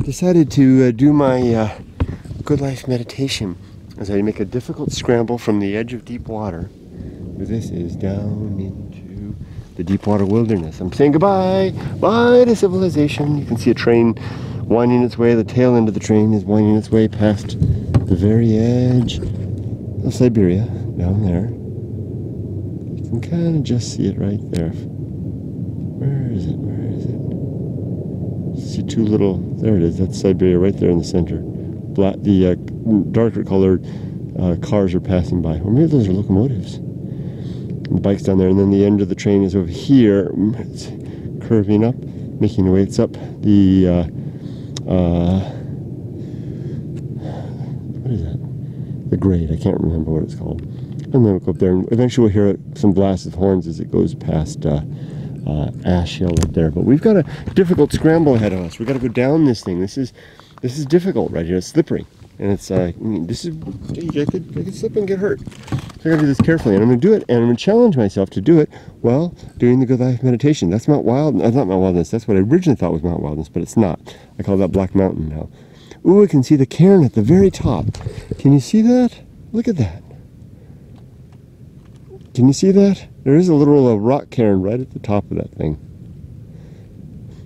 decided to do my good life meditation as I make a difficult scramble from the edge of deep water. This is down into the deep water wilderness. I'm saying goodbye, bye to civilization. You can see a train winding its way. The tail end of the train is winding its way past the very edge of Siberia, down there. You can kind of just see it right there. Where is it? Where is it? See two little, there it is, that's Siberia right there in the center. Black, the darker colored cars are passing by. Or maybe those are locomotives. And the bike's down there, and then the end of the train is over here. It's curving up, making the way. It's up the, what is that? The grade, I can't remember what it's called. And then we'll go up there, and eventually we'll hear some blasts of horns as it goes past Ash Hill right there. But we've got a difficult scramble ahead of us. We've got to go down this thing. This is difficult right here. It's slippery, and it's I could slip and get hurt. So I got to do this carefully, and I'm going to do it, and I'm going to challenge myself to do it while doing the good life meditation. That's Mount Wild. That's not Mount Wildness. That's what I originally thought was Mount Wildness, but it's not. I call that Black Mountain now. Ooh, I can see the cairn at the very top. Can you see that? Look at that. Can you see that? There is a little rock cairn right at the top of that thing.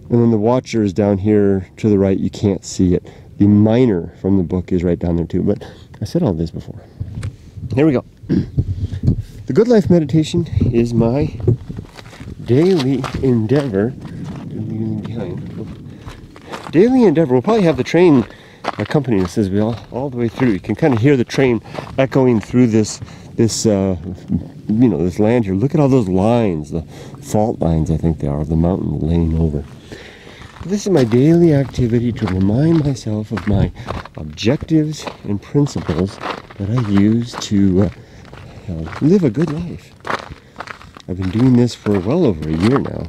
And then the Watcher is down here to the right. You can't see it. The Miner from the book is right down there too. But I said all this before. Here we go. The Good Life Meditation is my daily endeavor. Daily endeavor. We'll probably have the train accompanying us as we all the way through. You can kind of hear the train echoing through this land here. Look at all those lines, the fault lines, I think they are, of the mountain laying over. This is my daily activity to remind myself of my objectives and principles that I use to live a good life. I've been doing this for well over a year now.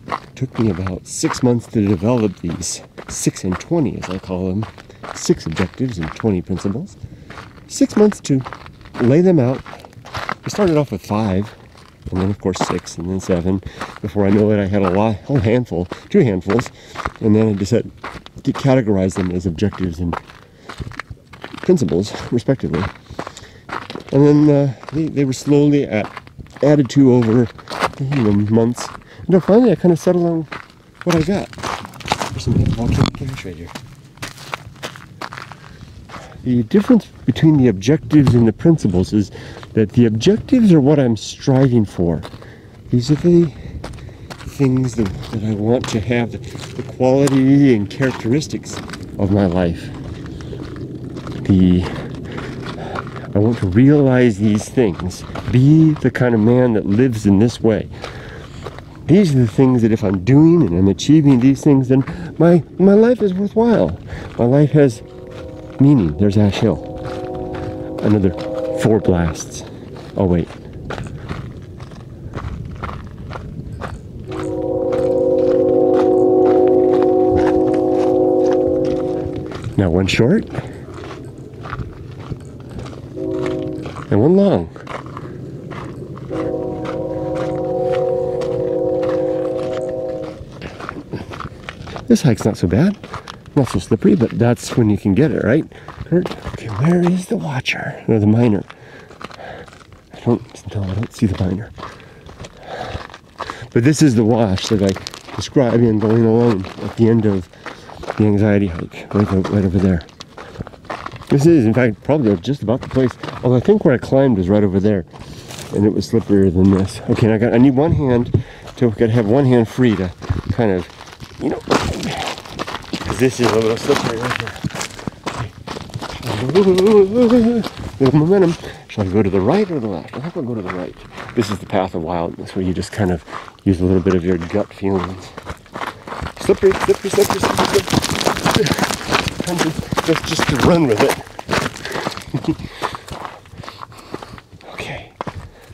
It took me about 6 months to develop these 6 and 20, as I call them, 6 objectives and 20 principles. 6 months to lay them out. I started off with 5, and then of course 6, and then 7. Before I know it, I had a whole handful, 2 handfuls, and then I decided to categorize them as objectives and principles, respectively. And then they were slowly added to over months. And finally, I kind of settled on what I got. There's some volcanic ash right here. The difference between the objectives and the principles is that the objectives are what I'm striving for. These are the things that I want to have, the quality and characteristics of my life. I want to realize these things, be the kind of man that lives in this way. These are the things that if I'm doing and I'm achieving these things, then my life is worthwhile. My life has meaning. There's Ash Hill. Another 4 blasts. Oh wait. Now one short. And one long. This hike's not so bad. Not so slippery, but that's when you can get it, right, Kurt? Okay, where is the Watcher? Or the Miner? I don't see the Miner. But this is the wash that I described in going along at the end of the anxiety hike, right over there. This is, in fact, probably just about the place. Although I think where I climbed was right over there, and it was slipperier than this. Okay, I need one hand to have one hand free to kind of, because this is a little slippery right here. Little momentum. Shall I go to the right or the left? I think I'll go to the right. This is the path of wildness, where you just kind of use a little bit of your gut feelings. Slippery. Just to run with it. Okay.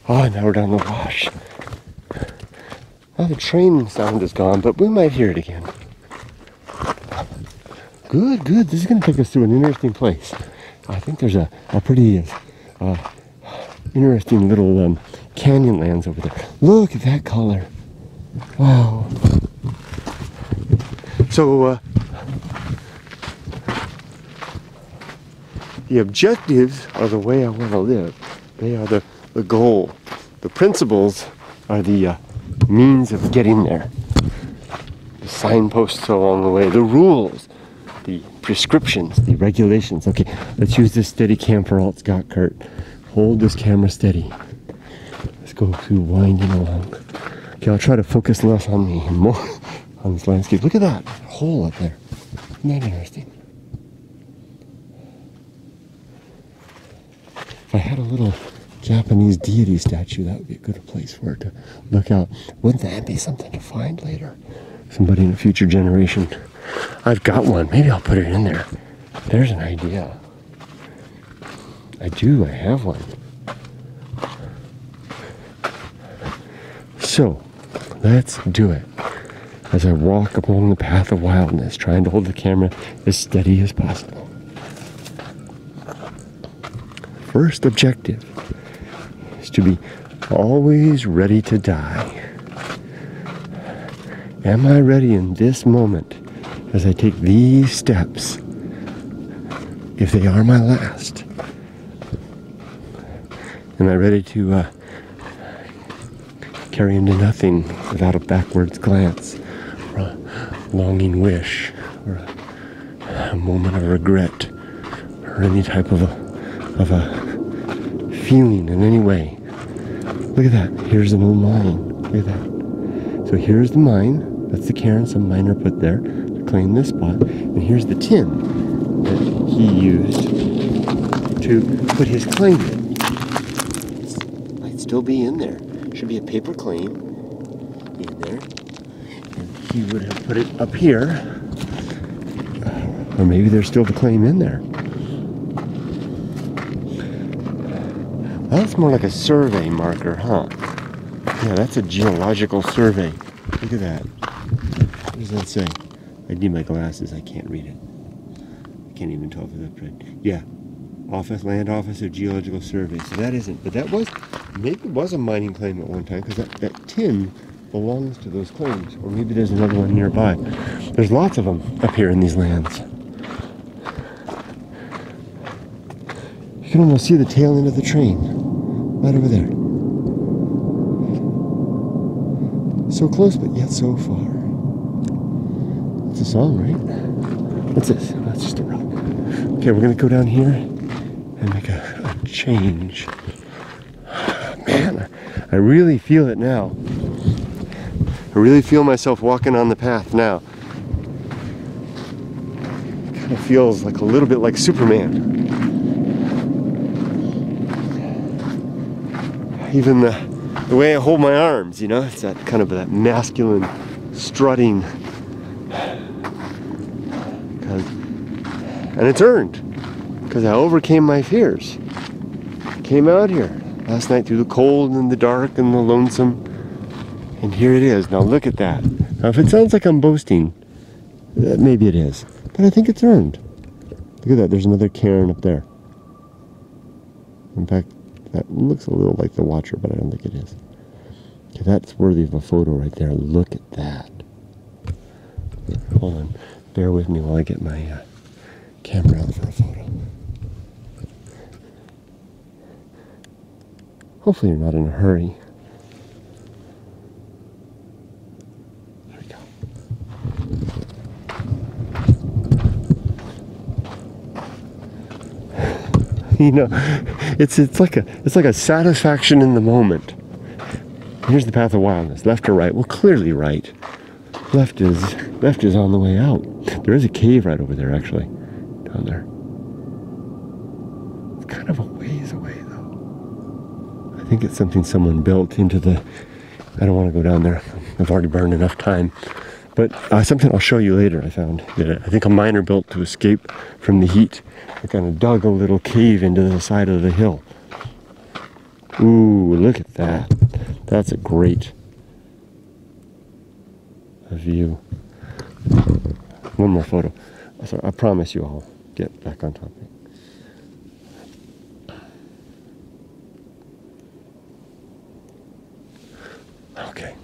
Oh, now we're down the wash. Well, the train sound is gone, but we might hear it again. Good. This is going to take us to an interesting place. I think there's a pretty interesting little canyon lands over there. Look at that color. Wow. So, The objectives are the way I want to live. They are the goal. The principles are the means of getting there. The signposts along the way, the rules, the prescriptions, the regulations. Okay, let's use this steady cam for alt Scott Kurt. Hold this camera steady. Let's go through winding along. Okay, I'll try to focus less on me and more on this landscape. Look at that hole up there. Isn't that interesting? If I had a little Japanese deity statue, that would be a good place for it to look out. Wouldn't that be something to find later? Somebody in a future generation. I've got one. Maybe I'll put it in there. There's an idea. I have one. So, let's do it. As I walk along the path of wildness, trying to hold the camera as steady as possible. First objective is to be always ready to die. Am I ready in this moment as I take these steps, if they are my last? Am I ready to carry into nothing without a backwards glance, or a longing wish, or a moment of regret, or any type of a feeling in any way? Look at that. Here's an old mine. Look at that. So here's the mine. That's the cairn some miner put there to claim this spot. And here's the tin that he used to put his claim in. It might still be in there. Should be a paper claim in there. And he would have put it up here. Or maybe there's still the claim in there. Well, that's more like a survey marker, huh? Yeah, that's a geological survey. Look at that. What does that say? I need my glasses. I can't read it. I can't even tell if it's upright. Yeah. Land Office of Geological Survey. So that isn't. But that was, maybe it was a mining claim at one time, because that tin belongs to those claims. Or maybe there's another one nearby. There's lots of them up here in these lands. You can almost see the tail end of the train. Right over there. So close, but yet so far. It's a song, right? What's this? That's just a rock. Okay, we're going to go down here and make a change. Man, I really feel it now. I really feel myself walking on the path now. It kind of feels like a little bit like Superman. Even the way I hold my arms, you know, it's that kind of that masculine strutting. And it's earned, because I overcame my fears. Came out here last night through the cold and the dark and the lonesome. And here it is. Now look at that. Now if it sounds like I'm boasting, maybe it is. But I think it's earned. Look at that. There's another cairn up there. In fact, that looks a little like the Watcher, but I don't think it is. Okay, that's worthy of a photo right there. Look at that. Hold on. Bear with me while I get my camera out for a photo. Hopefully you're not in a hurry. There we go. You know, it's like a satisfaction in the moment. Here's the path of wildness, left or right? Well, clearly right. Left is on the way out. There is a cave right over there, actually, down there. It's kind of a ways away, though. I think it's something someone built into the. I don't want to go down there. I've already burned enough time. But something I'll show you later. I found that I think a miner built to escape from the heat. They kind of dug a little cave into the side of the hill. Ooh, look at that. That's a great view. One more photo. So I promise you I'll get back on topic. Okay.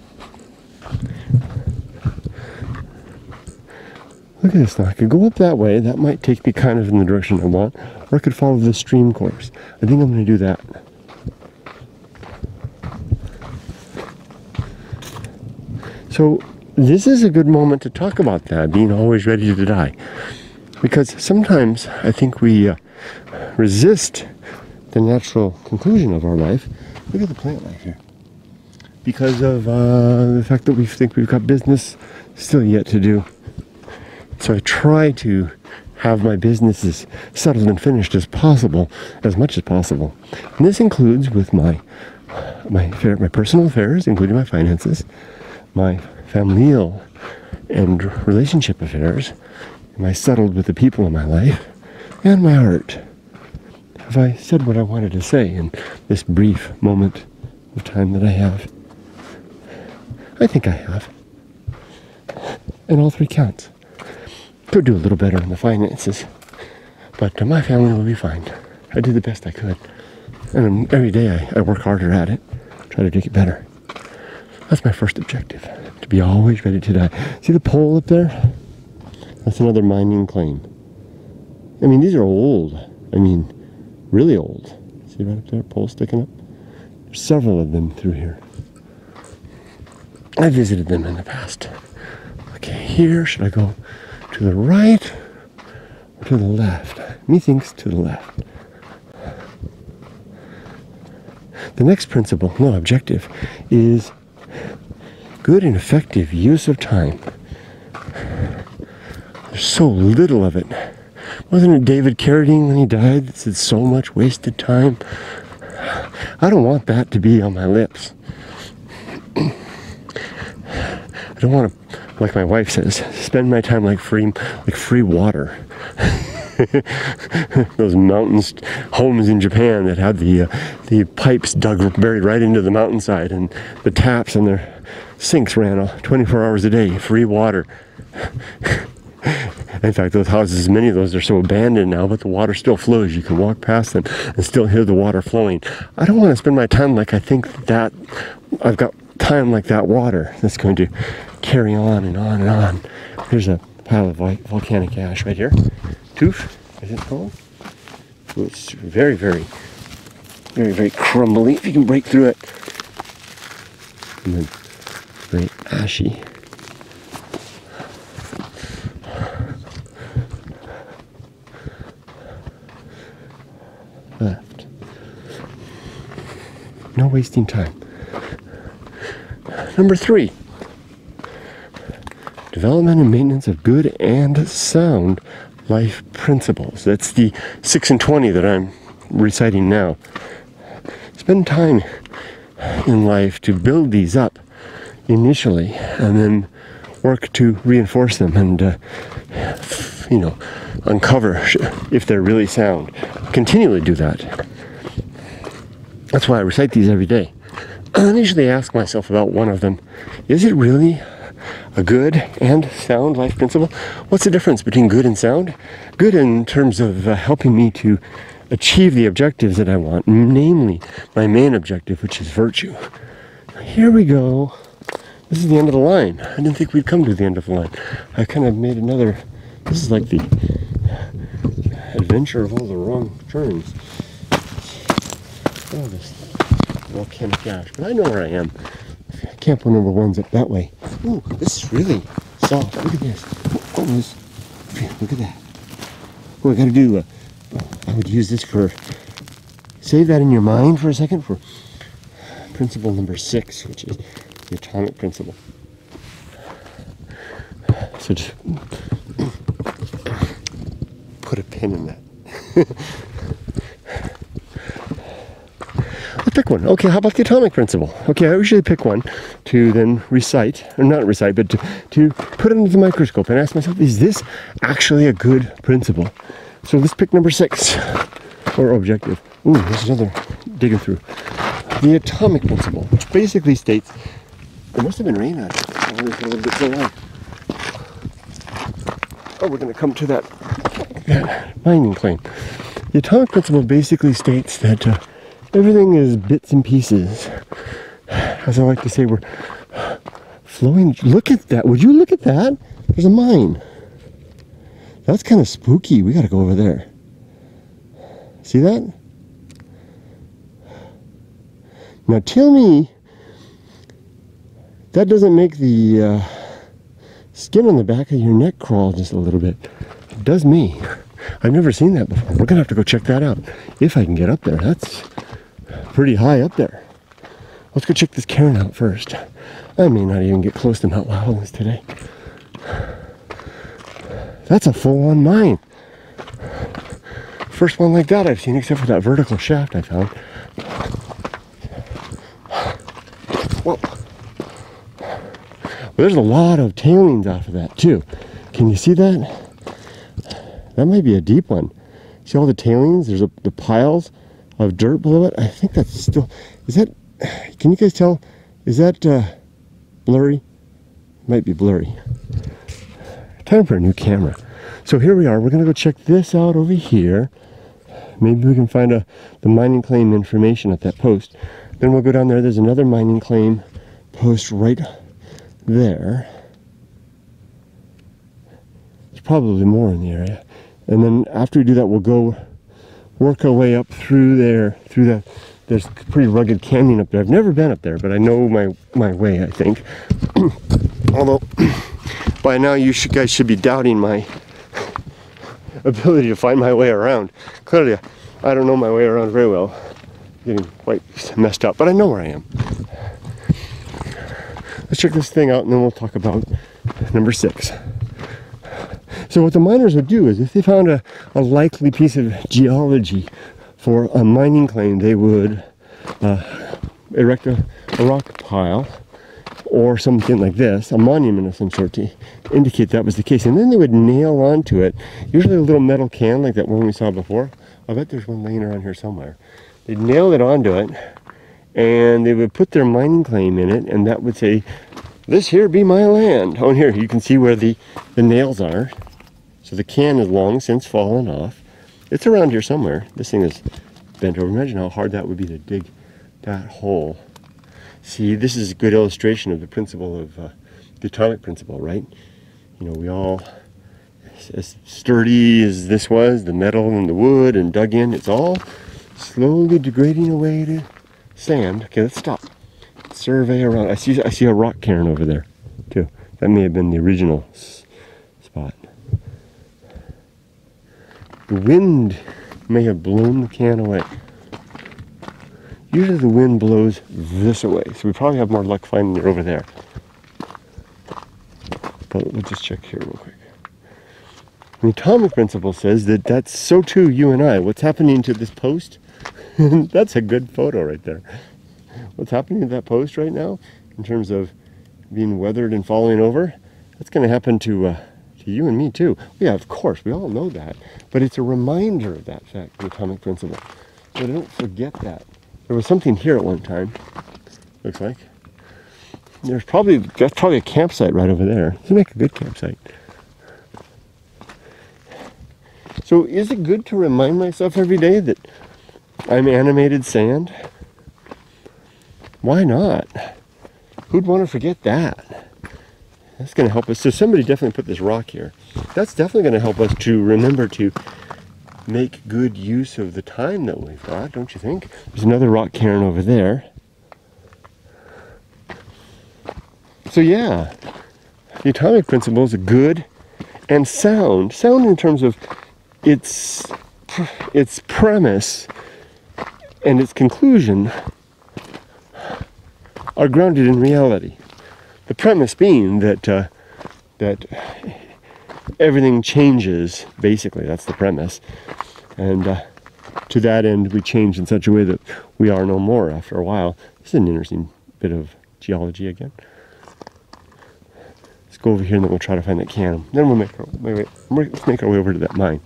Look at this now. I could go up that way. That might take me kind of in the direction I want. Or I could follow the stream course. I think I'm going to do that. So this is a good moment to talk about that, being always ready to die. Because sometimes I think we resist the natural conclusion of our life. Look at the plant life here. Because of the fact that we think we've got business still yet to do. So I try to have my business as settled and finished as possible, as much as possible. And this includes with my personal affairs, including my finances, my familial and relationship affairs, am I settled with the people in my life, and my art. Have I said what I wanted to say in this brief moment of time that I have? I think I have. And all three counts. Could do a little better in the finances, but my family will be fine. I did the best I could. And every day I work harder at it, try to make it better. That's my first objective, to be always ready to die. See the pole up there? That's another mining claim. I mean, these are old. I mean, really old. See right up there, pole sticking up? There's several of them through here. I visited them in the past. Okay, here, should I go to the right or to the left? Methinks to the left. The next principle, no, objective, is good and effective use of time. There's so little of it. Wasn't it David Carradine when he died that said so much wasted time? I don't want that to be on my lips. I don't want to, like my wife says, spend my time like free water. Those mountains, homes in Japan that have the pipes buried right into the mountainside, and the taps and their sinks ran 24 hours a day, free water. In fact, those houses, many of those are so abandoned now, but the water still flows. You can walk past them and still hear the water flowing. I don't want to spend my time like I think that I've got time like that water that's going to carry on and on and on. There's a pile of volcanic ash right here. Tooth, is it called? It's very, very, very, very crumbly. If you can break through it. And then very ashy. Left. No wasting time. Number 3. Development and maintenance of good and sound life principles. That's the 6 and 20 that I'm reciting now. Spend time in life to build these up initially, and then work to reinforce them and uncover if they're really sound. Continually do that. That's why I recite these every day. I usually ask myself about one of them. Is it really a good and sound life principle? What's the difference between good and sound? Good in terms of helping me to achieve the objectives that I want, namely my main objective, which is virtue. Here we go. This is the end of the line. I didn't think we'd come to the end of the line. I kind of made another, this is like the adventure of all the wrong turns. Oh, this volcanic ash. But I know where I am. Campo number 1's up that way. Ooh, this is really soft. Look at this. Oh, look at that. Oh, I gotta do, I would use this for, save that in your mind for a second for principle number 6, which is the atomic principle. So just put a pin in that. Let's pick one. Okay, how about the atomic principle? Okay, I usually pick one to then recite, or not recite, but to put it under the microscope and ask myself, is this actually a good principle? So let's pick number 6, or objective. Ooh, there's another digging through. The atomic principle, which basically states, there must have been rain out here. Oh, there's a little bit so long. Oh, we're going to come to that mining claim. The atomic principle basically states that everything is bits and pieces. As I like to say, we're flowing. Look at that. Would you look at that? There's a mine. That's kind of spooky. We got to go over there. See that? Now tell me, that doesn't make the skin on the back of your neck crawl just a little bit. It does me. I've never seen that before. We're gonna have to go check that out if I can get up there. That's pretty high up there. Let's go check this cairn out first. I may not even get close to Mount Wilderness today. That's a full-on mine. First one like that I've seen, except for that vertical shaft I found. Whoa. Well, there's a lot of tailings off of that too. Can you see that? That might be a deep one. See all the tailings? There's the piles of dirt below it. I think that's still... Is that... Can you guys tell? Is that blurry? Might be blurry. Time for a new camera. So here we are. We're going to go check this out over here. Maybe we can find the mining claim information at that post. Then we'll go down there. There's another mining claim post right there. There's probably more in the area. And then after we do that, we'll go work our way up through there, through the... There's a pretty rugged canyon up there. I've never been up there, but I know my way, I think. Although, by now you guys should be doubting my ability to find my way around. Clearly, I don't know my way around very well. Getting quite messed up, but I know where I am. Let's check this thing out, and then we'll talk about number 6. So what the miners would do is, if they found a likely piece of geology for a mining claim, they would erect a rock pile or something like this, a monument of some sort, to indicate that was the case. And then they would nail onto it, usually a little metal can like that one we saw before. I bet there's one laying around here somewhere. They'd nail it onto it, and they would put their mining claim in it, and that would say, "This here be my land." Oh, and here you can see where the nails are. So the can is long since fallen off. It's around here somewhere. This thing is bent over. Imagine how hard that would be to dig that hole. See, this is a good illustration of the principle of the atomic principle, right? You know, we all, as sturdy as this was, the metal and the wood and dug in, it's all slowly degrading away to sand. Okay, let's stop. Survey around. I see a rock cairn over there, too. That may have been the original spot. The wind may have blown the can away. Usually the wind blows this away, so we probably have more luck finding it over there. But we'll just check here real quick. The atomic principle says that that's so too you and I. What's happening to this post? That's a good photo right there. What's happening to that post right now, in terms of being weathered and falling over, that's going to happen to you and me too. Yeah, of course, we all know that. But it's a reminder of that fact, the atomic principle. So don't forget that. There was something here at one time, looks like. That's probably a campsite right over there. This would make a good campsite. So is it good to remind myself every day that I'm animated sand? Why not? Who'd want to forget that? That's going to help us. So somebody definitely put this rock here. That's definitely going to help us to remember to make good use of the time that we've got, don't you think? There's another rock cairn over there. So yeah, the atomic principle is good and sound. Sound in terms of its premise and its conclusion are grounded in reality. The premise being that everything changes, basically, that's the premise. And to that end, we change in such a way that we are no more after a while. This is an interesting bit of geology again. Let's go over here and then we'll try to find that can. Then we'll let's make our way over to that mine.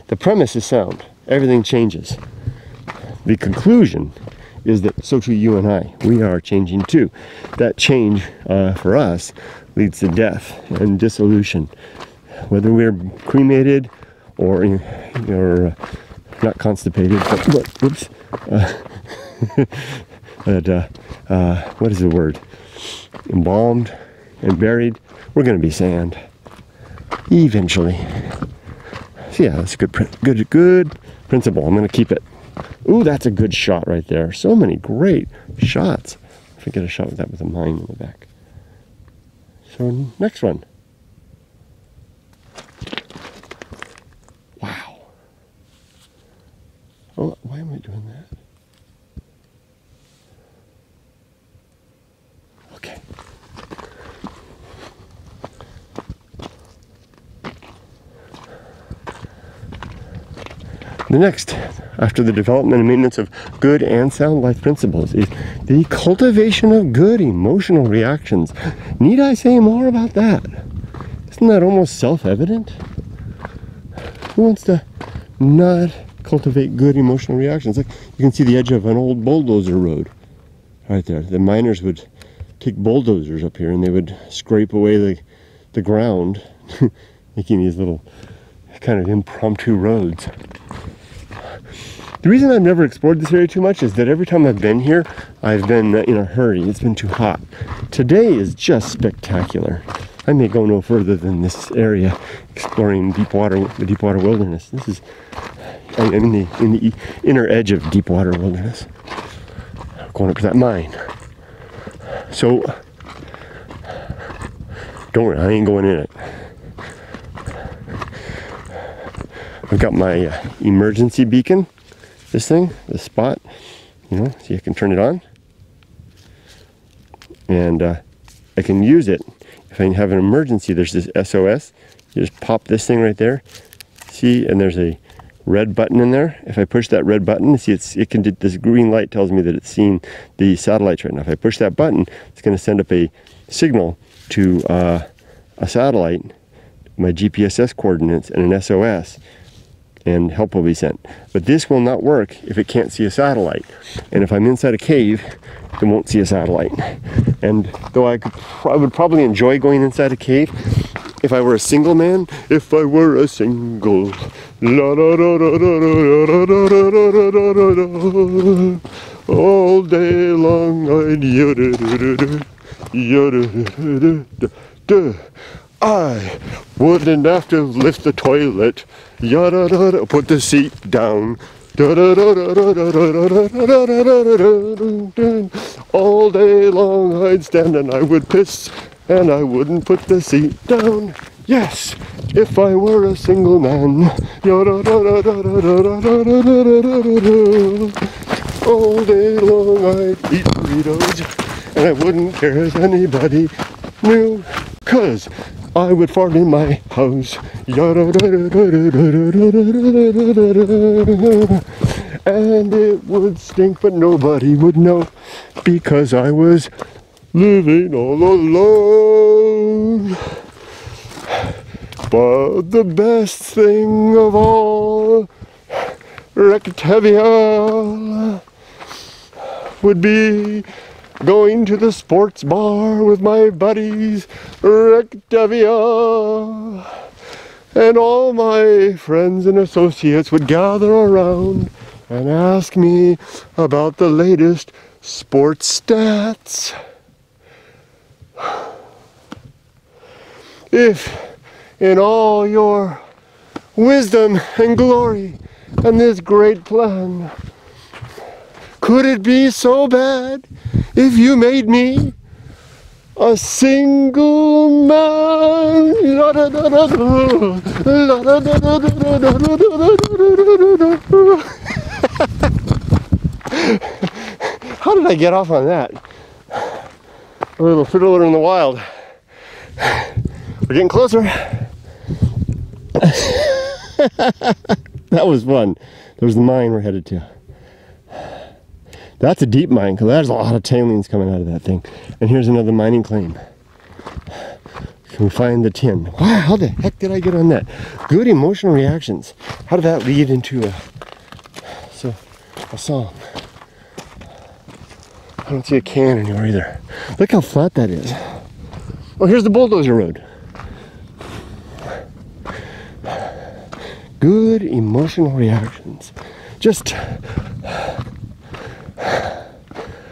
The premise is sound. Everything changes. The conclusion is that so too you and I, we are changing too. That change for us leads to death and dissolution. Whether we're cremated or not constipated, but whoops, what is the word? Embalmed, and buried, we're going to be sand. Eventually. So yeah, that's a good principle. I'm going to keep it. Ooh, that's a good shot right there. So many great shots. If I get a shot with that with a mine in the back. So next one. Wow. Oh, why am I doing that? Okay. The next, after the development and maintenance of good and sound life principles, is the cultivation of good emotional reactions. Need I say more about that? Isn't that almost self-evident? Who wants to not cultivate good emotional reactions? Like, you can see the edge of an old bulldozer road right there. The miners would take bulldozers up here and they would scrape away the ground, making these little kind of impromptu roads. The reason I've never explored this area too much is that every time I've been here, I've been in a hurry. It's been too hot. Today is just spectacular. I may go no further than this area, exploring the Deepwater wilderness. This is, I'm in the inner edge of Deepwater wilderness, going up to that mine. So, don't worry, I ain't going in it. I've got my emergency beacon. This thing, this spot, you know, see I can turn it on. And I can use it if I have an emergency. There's this SOS. You just pop this thing right there. See, and there's a red button in there. If I push that red button, see this green light tells me that it's seeing the satellites right now. If I push that button, it's going to send up a signal to a satellite, my GPSS coordinates, and an SOS. And help will be sent. But this will not work if it can't see a satellite. And if I'm inside a cave, it won't see a satellite. And though I would probably enjoy going inside a cave if I were a single man. If I were a single, la da da da da da da da da da, all day long I'd I wouldn't have to lift the toilet, yada da da, put the seat down, da da da da da da da da da da. All day long I'd stand and I would piss, and I wouldn't put the seat down. Yes, if I were a single man, yada da da da da da da da da da. All day long I'd eat burritos, and I wouldn't care if anybody knew, 'cause I would fart in my house, and it would stink, but nobody would know, because I was living all alone. But the best thing of all, Rectavia, would be going to the sports bar with my buddies, Rectavia, and all my friends and associates would gather around and ask me about the latest sports stats. If in all your wisdom and glory and this great plan, could it be so bad if you made me a single man? How did I get off on that? A little fiddler in the wild. We're getting closer. That was fun. There's the mine we're headed to. That's a deep mine, because there's a lot of tailings coming out of that thing. And here's another mining claim. Can we find the tin? Wow, how the heck did I get on that? Good emotional reactions. How did that lead into a song? I don't see a can anywhere either. Look how flat that is. Oh, here's the bulldozer road. Good emotional reactions. Just...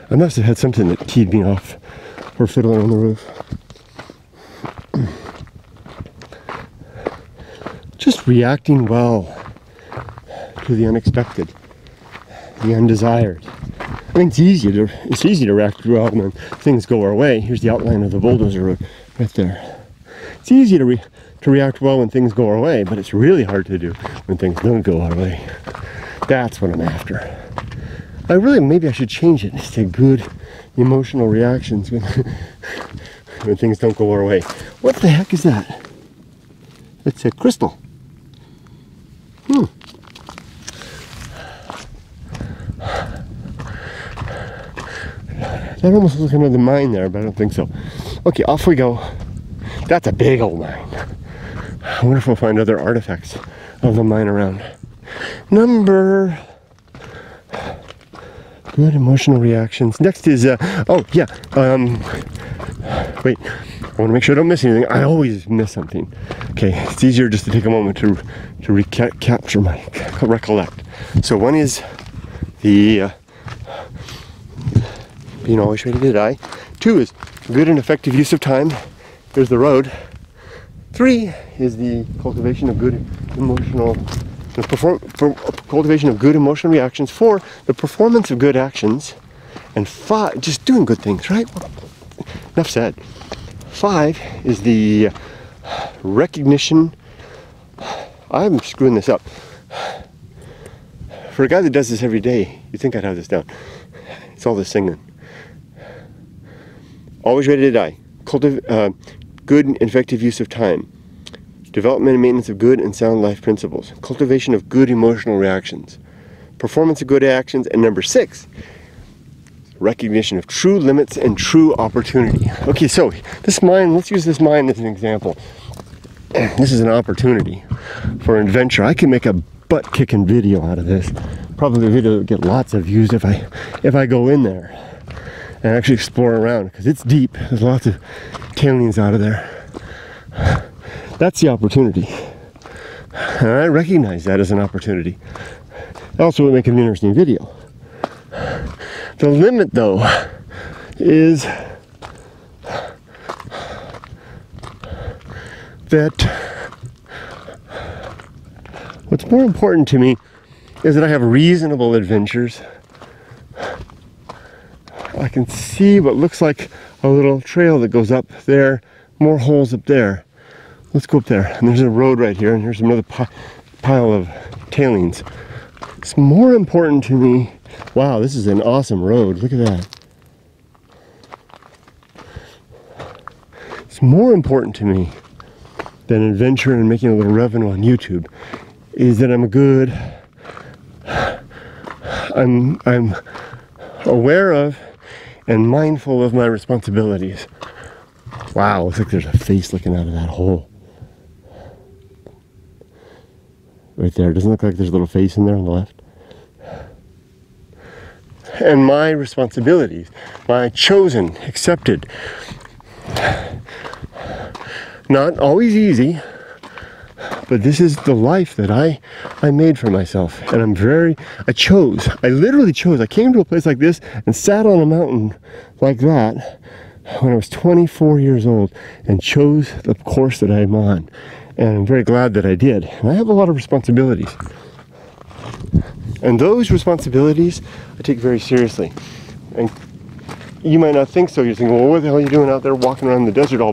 I must have had something that teed me off for Fiddler on the Roof. just reacting well to the unexpected, the undesired. I mean, it's easy to react well when things go our way. Here's the outline of the bulldozer road right there. It's easy to react well when things go our way, but it's really hard to do when things don't go our way. That's what I'm after. Maybe I should change it to good emotional reactions when, when things don't go our way. What the heck is that? It's a crystal. That almost looks like another mine there, but I don't think so. Okay, off we go. That's a big old mine. I wonder if we'll find other artifacts of the mine around. Good emotional reactions. Next is, wait, I want to make sure I don't miss anything. I always miss something. Okay, it's easier just to take a moment to capture my recollect. So one is the being always ready to die. 2 is good and effective use of time. There's the road. 3 is the cultivation of good emotional reactions. 4, the performance of good actions. And 5, just doing good things, right? Enough said. 5 is the recognition. I'm screwing this up. For a guy that does this every day, you'd think I'd have this down. It's all this singing. Always ready to die. Good and effective use of time. Development and maintenance of good and sound life principles. Cultivation of good emotional reactions. Performance of good actions. And number 6, recognition of true limits and true opportunity. Okay, so this mine, let's use this mine as an example. This is an opportunity for adventure. I can make a butt-kicking video out of this. Probably a video that would get lots of views if I go in there and actually explore around, because it's deep. There's lots of tailings out of there. That's the opportunity. And I recognize that as an opportunity. It also would make an interesting video. The limit, though, is that what's more important to me is that I have reasonable adventures. I can see what looks like a little trail that goes up there, more holes up there. Let's go up there. And there's a road right here, and here's another pile of tailings. It's more important to me. Wow, this is an awesome road. Look at that. It's more important to me than adventure and making a little revenue on YouTube is that I'm aware of and mindful of my responsibilities. Wow, looks like there's a face looking out of that hole. Right there. Doesn't look like there's a little face in there on the left. And my responsibilities, my chosen, accepted, not always easy, but this is the life that I made for myself. And I literally chose. I came to a place like this and sat on a mountain like that when I was 24 years old and chose the course that I'm on. And I'm very glad that I did. And I have a lot of responsibilities. And those responsibilities I take very seriously. And you might not think so. You're thinking, well, what the hell are you doing out there walking around the desert all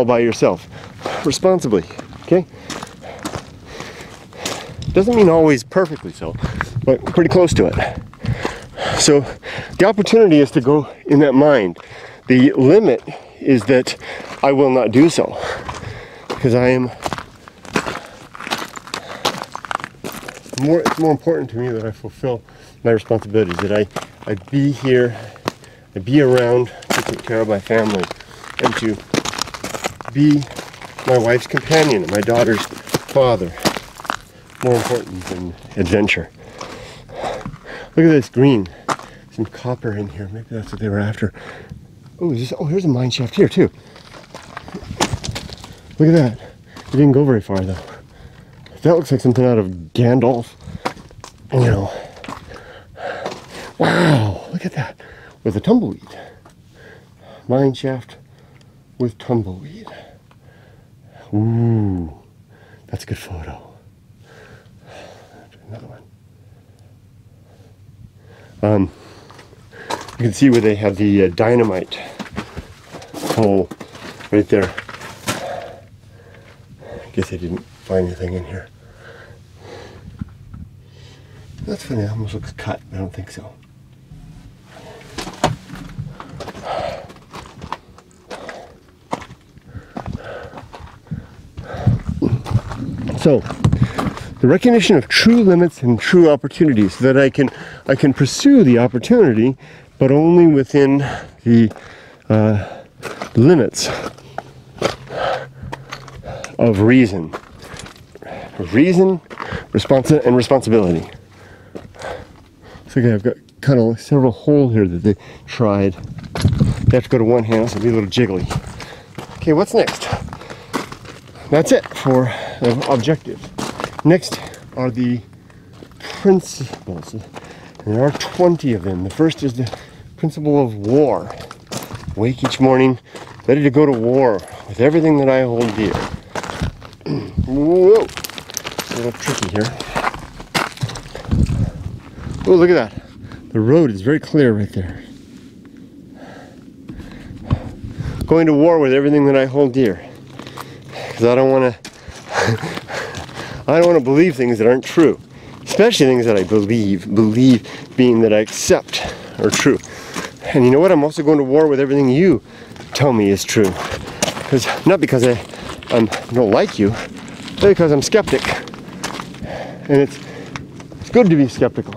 by yourself? Responsibly, okay? Doesn't mean always perfectly so, but pretty close to it. So the opportunity is to go in that mind. The limit is that I will not do so, because it's more important to me that I fulfill my responsibilities, that I be here, I be around to take care of my family, and to be my wife's companion and my daughter's father. More important than adventure. Look at this green. Some copper in here. Maybe that's what they were after. Oh, here's a mine shaft here too. Look at that. It didn't go very far though. That looks like something out of Gandalf. You know. Wow, look at that. With a tumbleweed. Mine shaft with tumbleweed. Ooh. That's a good photo. Another one. You can see where they have the dynamite hole right there. I guess I didn't find anything in here. That's funny, it almost looks cut. I don't think so. So, the recognition of true limits and true opportunities, so that I can pursue the opportunity, but only within the limits of reason, and responsibility. So again, I've got kind of several holes here that they tried. They have to go to one hand, so it'll be a little jiggly. Okay, what's next? That's it for the objectives. Next are the principles, and there are 20 of them. The first is the principle of war. Wake each morning, ready to go to war with everything that I hold dear. Whoa, a little tricky here. Oh, look at that. The road is very clear right there. Going to war with everything that I hold dear. Because I don't want to believe things that aren't true. Especially things that I believe being that I accept are true. And you know what? I'm also going to war with everything you tell me is true. Not because I don't like you, but because I'm skeptic. And it's good to be skeptical.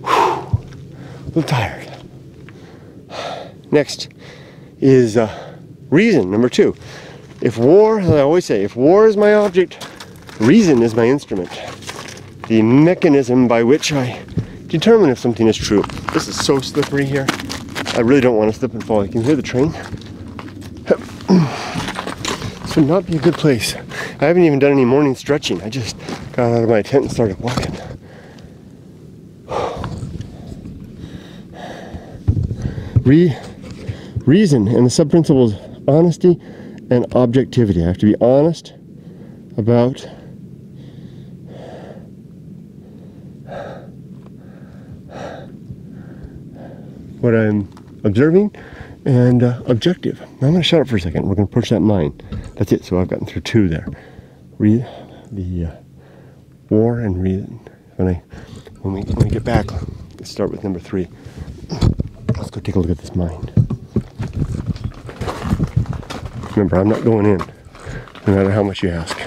Whew. A little tired. Next is reason, number 2. If war, as I always say, if war is my object, reason is my instrument. The mechanism by which I determine if something is true. This is so slippery here. I really don't want to slip and fall. You can hear the train. This would not be a good place. I haven't even done any morning stretching. I just got out of my tent and started walking. Reason and the sub-principles: honesty and objectivity. I have to be honest about what I'm observing, and objective. Now I'm going to shut up for a second. We're going to approach that mine. That's it. So I've gotten through 2 there. The war and reason. When we get back, let's start with number 3. Let's go take a look at this mine. Remember, I'm not going in, no matter how much you ask.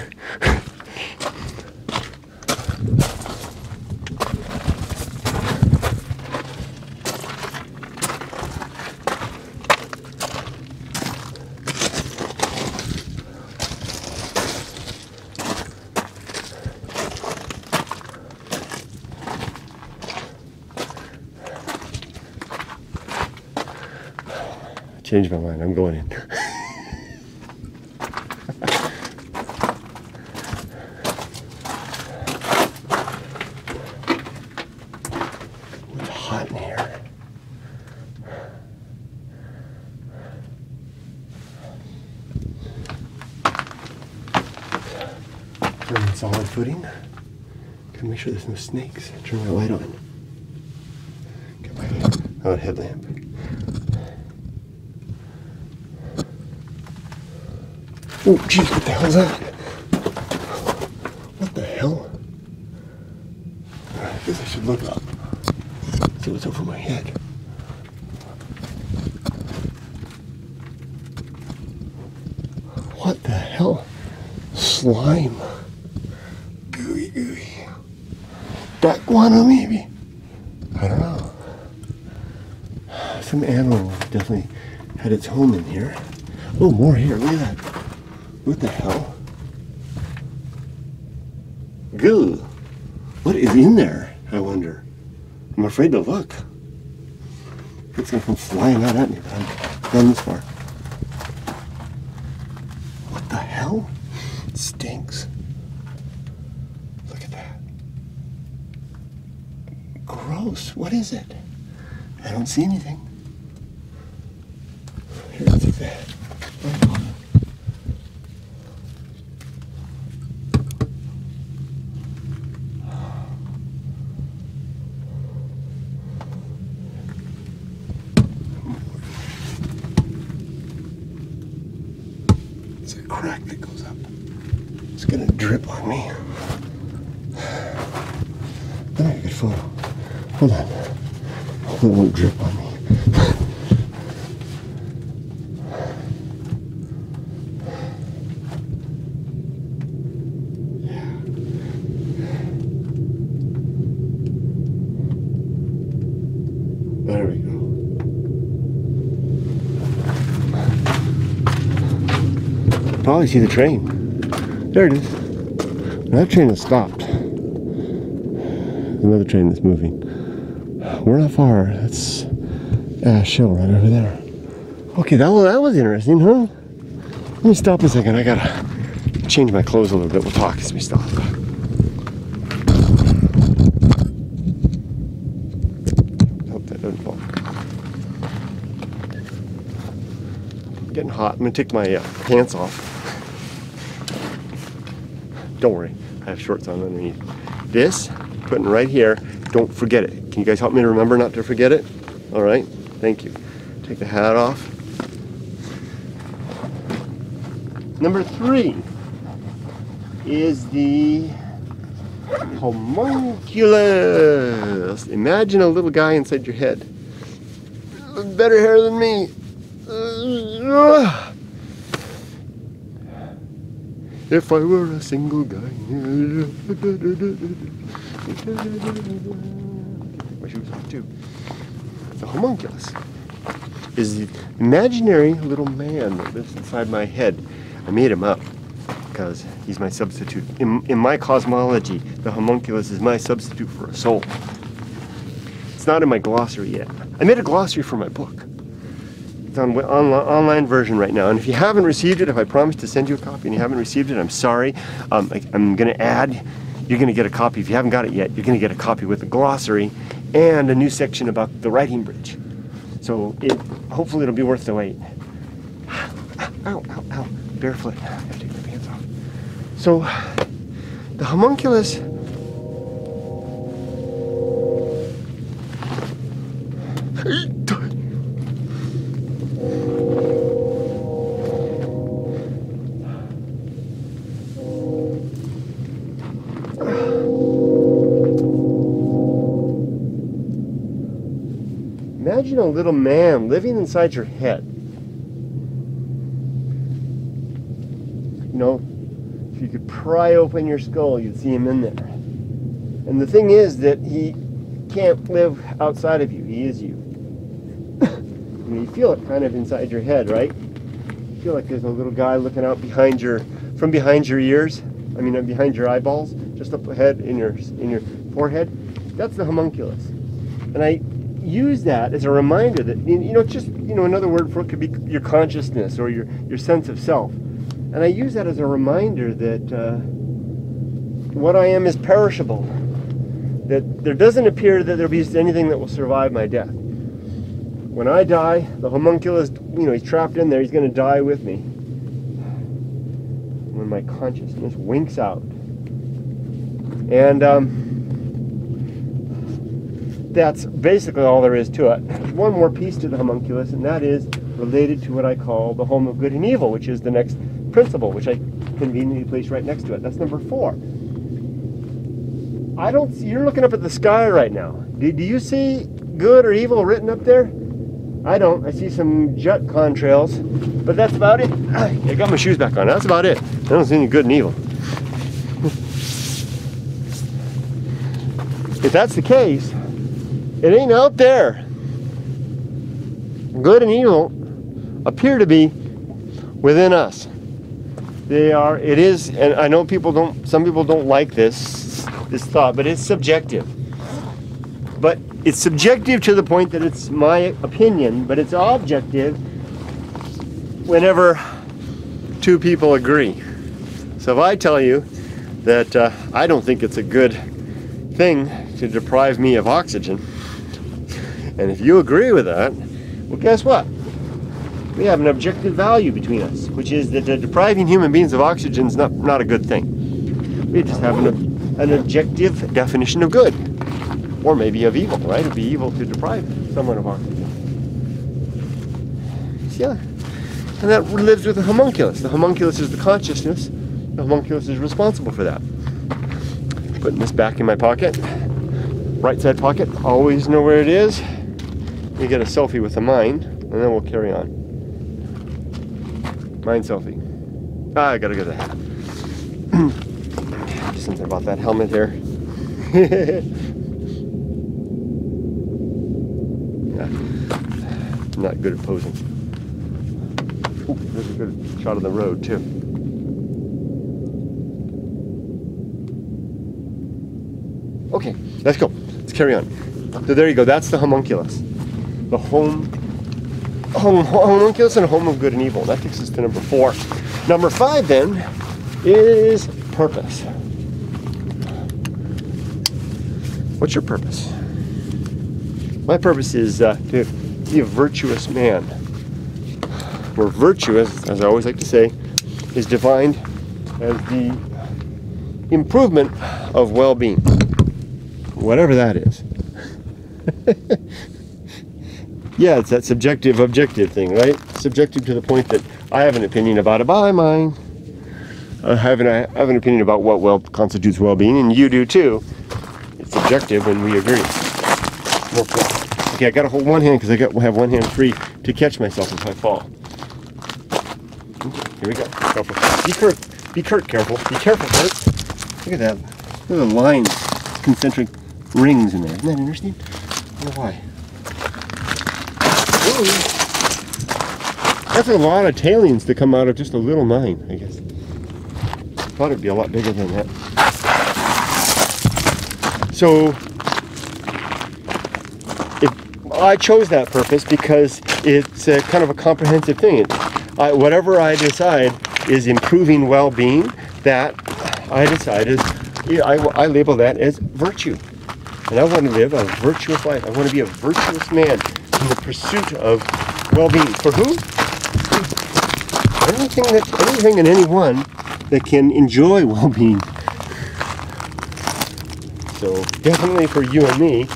Changed my mind. I'm going in. It's hot in here. Firm solid footing. Gotta make sure there's no snakes. Turn my light on. Get my headlamp. Oh, jeez, what the hell is that? What the hell? I guess I should look up. See what's over my head. What the hell? Slime. Gooey, gooey. That guano, maybe? I don't know. Some animal definitely had its home in here. Oh, more here. Look at that. What the hell? Goo. What is in there, I wonder? I'm afraid to look. It's gonna come flying out at me, but I'm gone this far. What the hell? It stinks. Look at that. Gross. What is it? I don't see anything. Here, I'll take that. crack that goes up. It's gonna drip on me. Let me get a good photo. Hold on. Hopefully it won't drip on me. There we go. Probably see the train. There it is. That train has stopped. Another train that's moving. We're not far. That's Ash Hill right over there. Okay, that was interesting, huh? Let me stop a second. I gotta change my clothes a little bit. We'll talk as we stop. Hope that doesn't fall. Getting hot. I'm gonna take my pants off. Don't worry, I have shorts on underneath. This, putting right here, don't forget it. Can you guys help me to remember not to forget it? All right, thank you. Take the hat off. Number 3 is the homunculus. Imagine a little guy inside your head. Better hair than me. If I were a single guy. My shoes off too. The homunculus is the imaginary little man that lives inside my head. I made him up because he's my substitute. In my cosmology, the homunculus is my substitute for a soul. It's not in my glossary yet. I made a glossary for my book. It's on online version right now, and if you haven't received it, if I promised to send you a copy and you haven't received it, I'm sorry. I'm going to add, you're going to get a copy. If you haven't got it yet, you're going to get a copy with the glossary and a new section about the writing bridge. So hopefully it'll be worth the wait. Ow, ow, ow, barefoot. I have to take my pants off. So the homunculus imagine a little man living inside your head. You know, if you could pry open your skull, you'd see him in there. And the thing is that he can't live outside of you. He is you. I mean, you feel it kind of inside your head, right? You feel like there's a little guy looking out from behind your ears. I mean, behind your eyeballs, just up ahead in your forehead. That's the homunculus. And I use that as a reminder that, another word for it could be your consciousness or your sense of self. And I use that as a reminder that what I am is perishable. That there doesn't appear that there'll be anything that will survive my death. When I die, the homunculus, he's trapped in there, he's going to die with me. When my consciousness winks out. And that's basically all there is to it. There's one more piece to the homunculus, and that is related to what I call the home of good and evil, which is the next principle, which I conveniently placed right next to it. That's number 4. I don't see, you're looking up at the sky right now. Do you see good or evil written up there? I don't. I see some jet contrails, but that's about it. I got my shoes back on. That's about it. I don't see any good and evil. If that's the case, it ain't out there. Good and evil appear to be within us. They are, it is, and I know some people don't like this thought, but it's subjective. But it's subjective to the point that it's my opinion, but it's objective whenever 2 people agree. So if I tell you that I don't think it's a good thing to deprive me of oxygen, and if you agree with that, well, guess what? We have an objective value between us, which is that depriving human beings of oxygen is not a good thing. We just have an objective definition of good, or maybe of evil, right? It'd be evil to deprive someone of oxygen. Yeah. And that lives with the homunculus. The homunculus is the consciousness. The homunculus is responsible for that. Putting this back in my pocket. Right side pocket, always know where it is. You get a selfie with the mind, and then we'll carry on. Mind selfie. Ah, I gotta get the hat. Something about that helmet there. Not good at posing. Ooh, there's a good shot of the road too. Okay, let's go. Let's carry on. So there you go. That's the homunculus. The homunculus and home of good and evil. That takes us to number 4. Number 5 then is purpose. What's your purpose? My purpose is to be a virtuous man. Where virtue, as I always like to say, is defined as the improvement of well-being. Whatever that is. Yeah, it's that subjective, objective thing, right? Subjective to the point that I have an opinion about it, by mine. I have an opinion about what constitutes well-being, and you do too. It's subjective when we agree. Okay, I gotta hold one hand because I have one hand free to catch myself if I fall. Okay, here we go. Be careful. Be careful, Kurt. Look at that. Look at the lines, concentric rings in there. Isn't that interesting? I don't know why. Ooh. That's a lot of tailings to come out of just a little mine, I guess. Thought it'd be a lot bigger than that. So I chose that purpose because it's a kind of a comprehensive thing. Whatever I decide is improving well-being, that I decide is, I label that as virtue. And I want to live a virtuous life. I want to be a virtuous man in the pursuit of well-being. For who? Anything and anyone that can enjoy well-being. So definitely for you and me.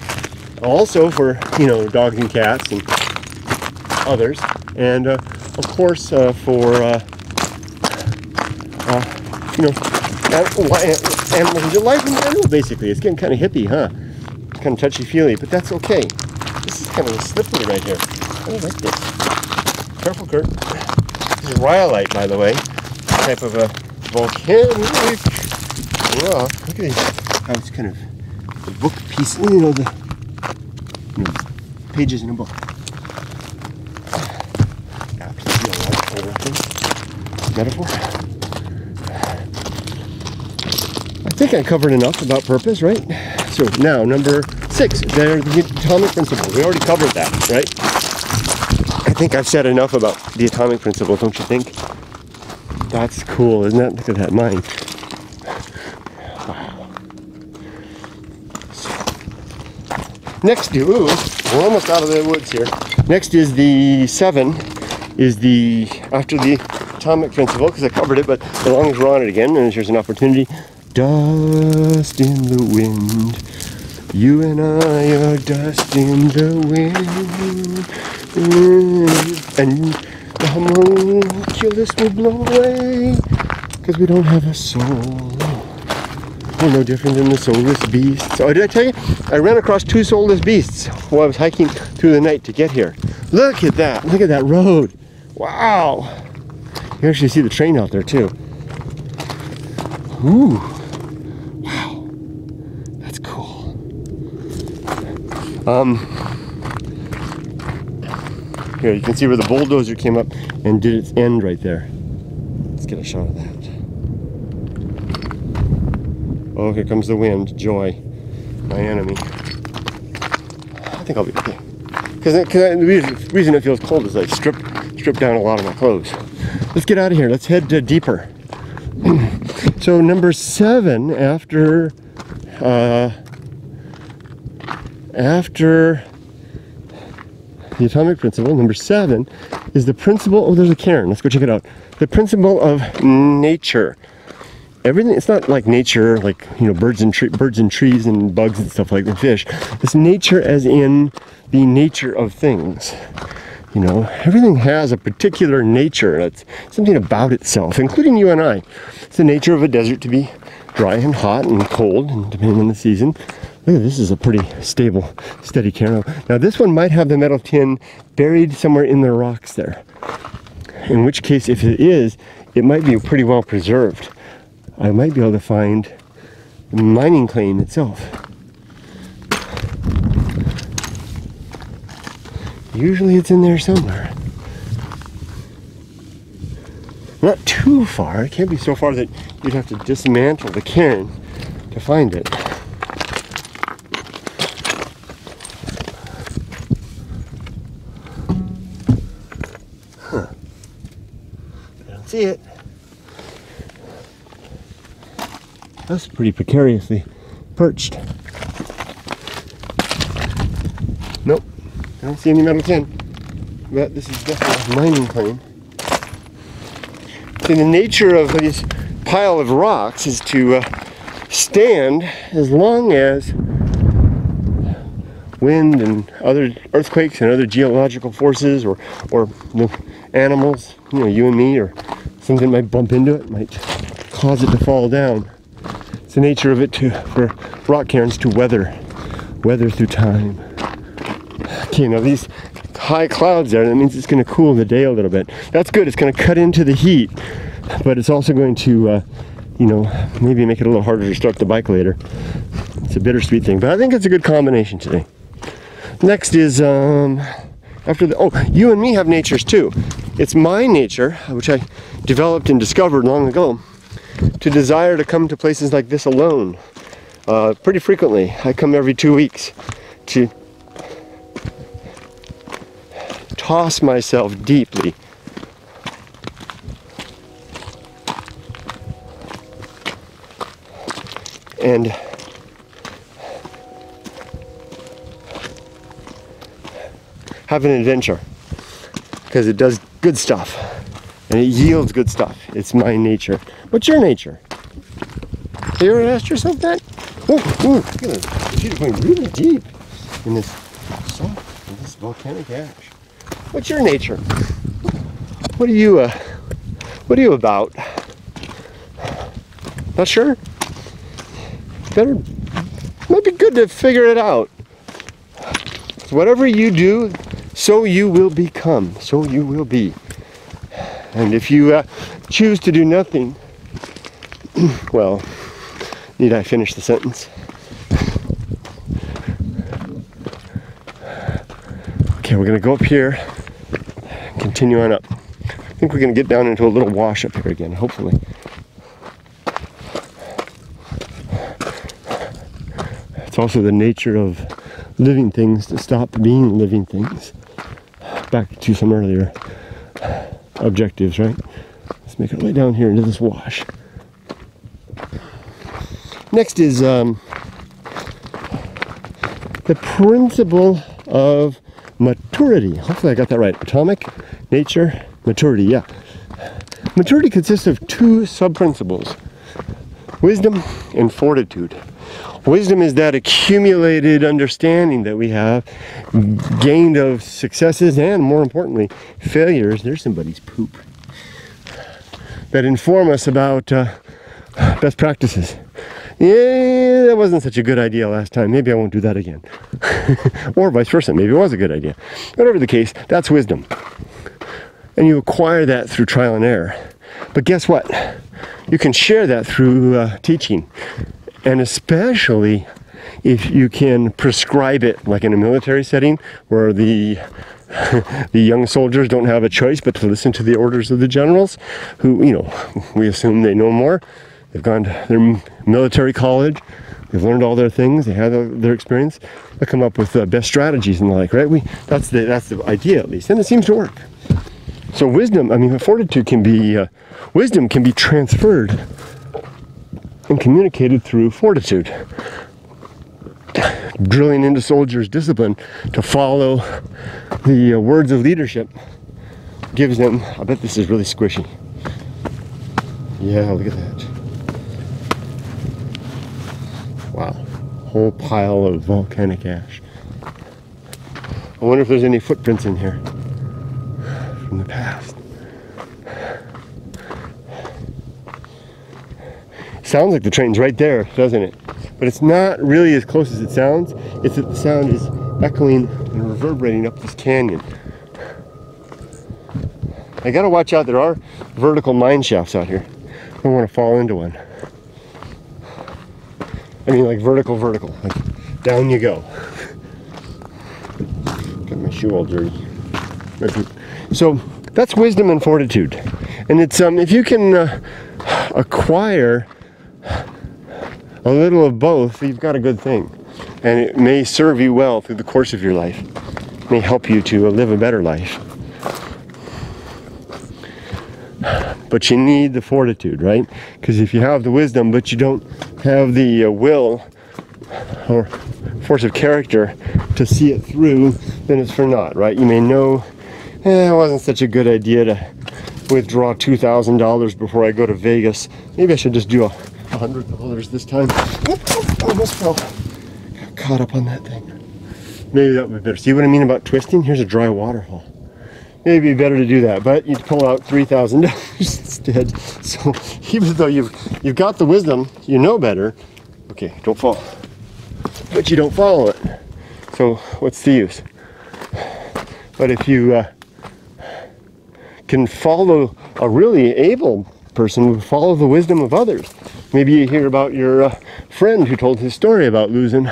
Also for, dogs and cats and others. And of course for, animals in life in general, basically. It's getting kind of hippie, huh? Kind of touchy-feely, but that's okay. This is kind of slippery right here. I don't like this. Careful, Kurt. This is rhyolite, by the way. Type of a volcanic rock. Look at this. How it's kind of a book piece. The pages in a book. Metaphor. I think I covered enough about purpose, right? So now, number 6, there's the atomic principle. We already covered that, right? I think I've said enough about the atomic principle, don't you think? That's cool, isn't it? Look at that mind. Wow. So, next, we're almost out of the woods here. Next is the 7, after the atomic principle, because I covered it, but as long as we're on it again, and here's an opportunity. Dust in the wind. You and I are dust in the wind. And the homunculus will blow away because we don't have a soul. We're no different than the soulless beasts. Oh, did I tell you? I ran across 2 soulless beasts while I was hiking through the night to get here. Look at that. Look at that road. Wow. You actually see the train out there too. Ooh. Here you can see where the bulldozer came up and did its end right there. Let's get a shot of that. Oh, here comes the wind. Joy, my enemy. I think I'll be okay. Because the reason it feels cold is I stripped down a lot of my clothes. Let's get out of here. Let's head deeper. So number 7 after the atomic principle, number 7 is the principle. Oh, there's a cairn. Let's go check it out. The principle of nature. Everything. It's not like nature, like birds and trees and bugs and stuff like the fish. It's nature, as in the nature of things. You know, everything has a particular nature. It's something about itself, including you and I. It's the nature of a desert to be dry and hot and cold, and depending on the season. Look at this, is a pretty stable, steady cairn. Now this one might have the metal tin buried somewhere in the rocks there. In which case, if it is, it might be pretty well preserved. I might be able to find the mining claim itself. Usually it's in there somewhere. Not too far. It can't be so far that you'd have to dismantle the cairn to find it. Huh. I don't see it. That's pretty precariously perched. Nope. I don't see any metal tin, but this is definitely a mining claim. See, the nature of this pile of rocks is to stand as long as wind and other earthquakes and other geological forces or animals, you know, you and me, or something might bump into it, might cause it to fall down. It's the nature of it for rock cairns to weather through time. Okay, now these high clouds there, that means it's going to cool the day a little bit. That's good. It's going to cut into the heat, but it's also going to, you know, maybe make it a little harder to start the bike later. It's a bittersweet thing, but I think it's a good combination today. Next is, after the, oh, you and me have natures too. It's my nature, which I developed and discovered long ago, to desire to come to places like this alone. Pretty frequently. I come every 2 weeks to toss myself deeply. And have an adventure, because it does good stuff and it yields good stuff. It's my nature. What's your nature? Have you ever asked yourself that? Oh, look at it. She's going really deep in this soft, in this volcanic ash. What's your nature? What are you about? Not sure? Might be good to figure it out. Whatever you do, so you will become, so you will be. And if you choose to do nothing, well, need I finish the sentence? Okay, we're gonna go up here, continue on up. I think we're gonna get down into a little wash up here again, hopefully. It's also the nature of living things to stop being living things. Back to some earlier objectives, right? Let's make our way down here into this wash. Next is the principle of maturity. Hopefully I got that right. Atomic, nature, maturity, yeah. Maturity consists of two sub-principles: wisdom and fortitude. Wisdom is that accumulated understanding that we have gained of successes and, more importantly, failures. There's somebody's poop. That inform us about best practices. Yeah, that wasn't such a good idea last time. Maybe I won't do that again. Or vice versa. Maybe it was a good idea. Whatever the case, that's wisdom. And you acquire that through trial and error. But guess what? You can share that through teaching. And especially if you can prescribe it, like in a military setting where the young soldiers don't have a choice but to listen to the orders of the generals, who, you know, we assume they know more. They've gone to their military college, they've learned all their things, they have their experience. They come up with best strategies and the like, right? That's the idea, at least, and it seems to work. So wisdom, I mean, fortitude can be, wisdom can be transferred and communicated through fortitude. Drilling into soldiers' discipline to follow the words of leadership gives them, I bet this is really squishy. Yeah, look at that. Wow, whole pile of volcanic ash. I wonder if there's any footprints in here. from the past. Sounds like the train's right there, doesn't it? But it's not really as close as it sounds. It's that the sound is echoing and reverberating up this canyon. I gotta watch out, there are vertical mine shafts out here. I don't want to fall into one. I mean like vertical, like down you go. Got my shoe all dirty. So that's wisdom and fortitude. And it's, if you can acquire a little of both, you've got a good thing. And it may serve you well through the course of your life. It may help you to live a better life. But you need the fortitude, right? Because if you have the wisdom, but you don't have the will or force of character to see it through, then it's for naught, right? You may know, it wasn't such a good idea to withdraw $2,000 before I go to Vegas. Maybe I should just do $100 this time. Almost fell. Got caught up on that thing. Maybe that would be better. See what I mean about twisting? Here's a dry waterfall. Maybe better to do that, but you'd pull out $3,000 instead. So even though you've got the wisdom, you know better. Okay, don't fall. But you don't follow it. So what's the use? But if you can follow a really able person who follow the wisdom of others. Maybe you hear about your friend who told his story about losing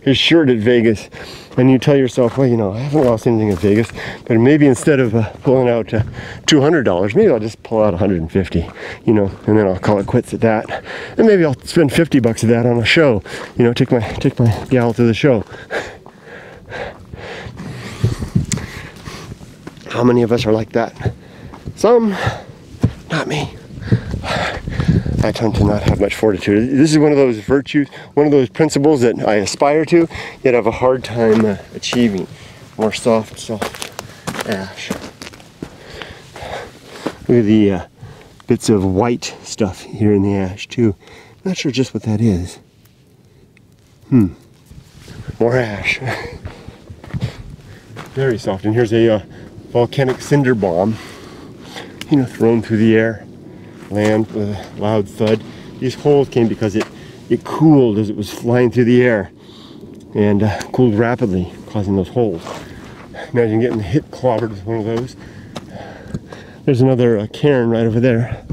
his shirt at Vegas, and you tell yourself, well, you know, I haven't lost anything at Vegas, but maybe instead of pulling out $200, maybe I'll just pull out $150, you know, and then I'll call it quits at that. And maybe I'll spend $50 of that on a show, you know, take my gal to the show. How many of us are like that? Some, not me. I tend to not have much fortitude. This is one of those virtues, one of those principles that I aspire to, yet have a hard time achieving. More soft ash. Look at the bits of white stuff here in the ash too. Not sure just what that is. More ash. Very soft. And here's a volcanic cinder bomb, you know, thrown through the air. Land with a loud thud. These holes came because it cooled as it was flying through the air, and cooled rapidly, causing those holes. Imagine getting hit, clobbered with one of those. There's another cairn right over there.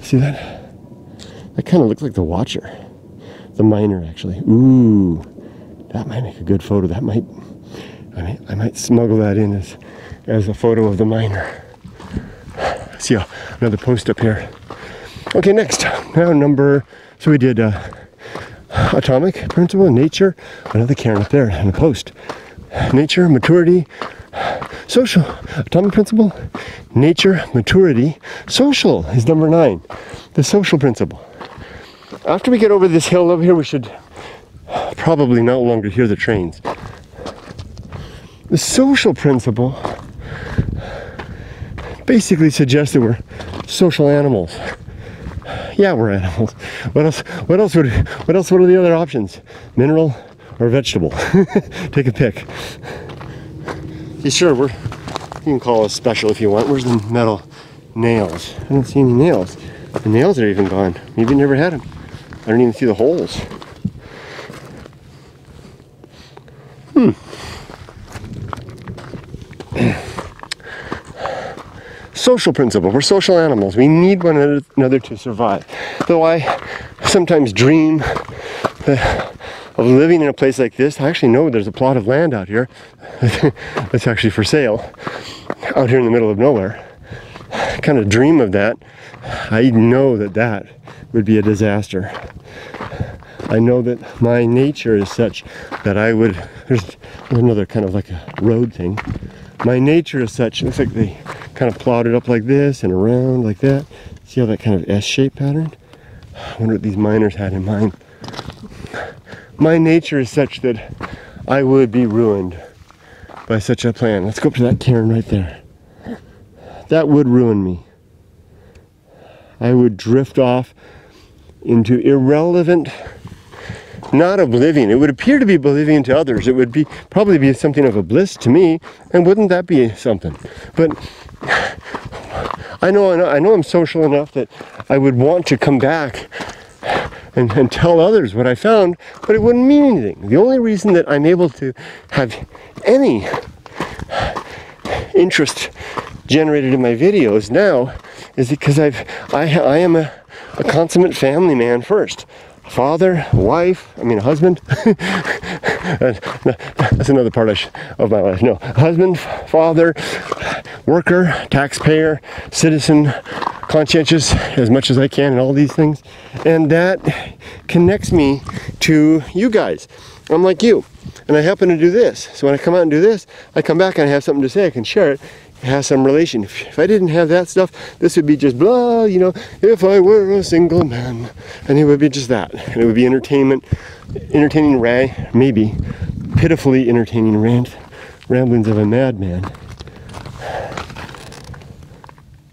See that? That kind of looks like the Watcher, the miner actually. Ooh, that might make a good photo. That might, I might smuggle that in as a photo of the miner. See another post up here. Okay, next, now so we did atomic principle, nature, another cairn up there, and a post. Nature, maturity, social, atomic principle, nature, maturity, social is number 9, the social principle. After we get over this hill over here, we should probably no longer hear the trains. The social principle basically suggests that we're social animals. Yeah, we're animals. What else? What are the other options? Mineral or vegetable? Take a pick. Yeah, sure, you can call us special if you want. Where's the metal nails? I don't see any nails. The nails are even gone. Maybe you never had them. I don't even see the holes. Social principle. We're social animals. We need one another to survive. Though I sometimes dream of living in a place like this. I actually know there's a plot of land out here that's actually for sale, out here in the middle of nowhere. I kind of dream of that. I know that would be a disaster. I know that my nature is such that there's another kind of like a road thing. My nature is such, it looks like they kind of plowed it up like this and around like that. See how that kind of S-shaped pattern? I wonder what these miners had in mind. My nature is such that I would be ruined by such a plan. Let's go up to that cairn right there. That would ruin me. I would drift off into irrelevant not oblivion. It would appear to be oblivion to others. It would probably be something of a bliss to me, and wouldn't that be something? But I know I'm social enough that I would want to come back and tell others what I found, but it wouldn't mean anything. The only reason that I'm able to have any interest generated in my videos now is because I am a consummate family man first. Father, wife, husband. That's another part of my life. No, husband, father, worker, taxpayer, citizen, conscientious as much as I can, and all these things. And that connects me to you guys. I'm like you, and I happen to do this. So when I come out and do this, I come back and I have something to say. I can share it. It has some relation. If I didn't have that stuff, this would be just blah, if I were a single man. And it would be just that. And it would be entertainment, entertaining maybe pitifully entertaining ramblings of a madman.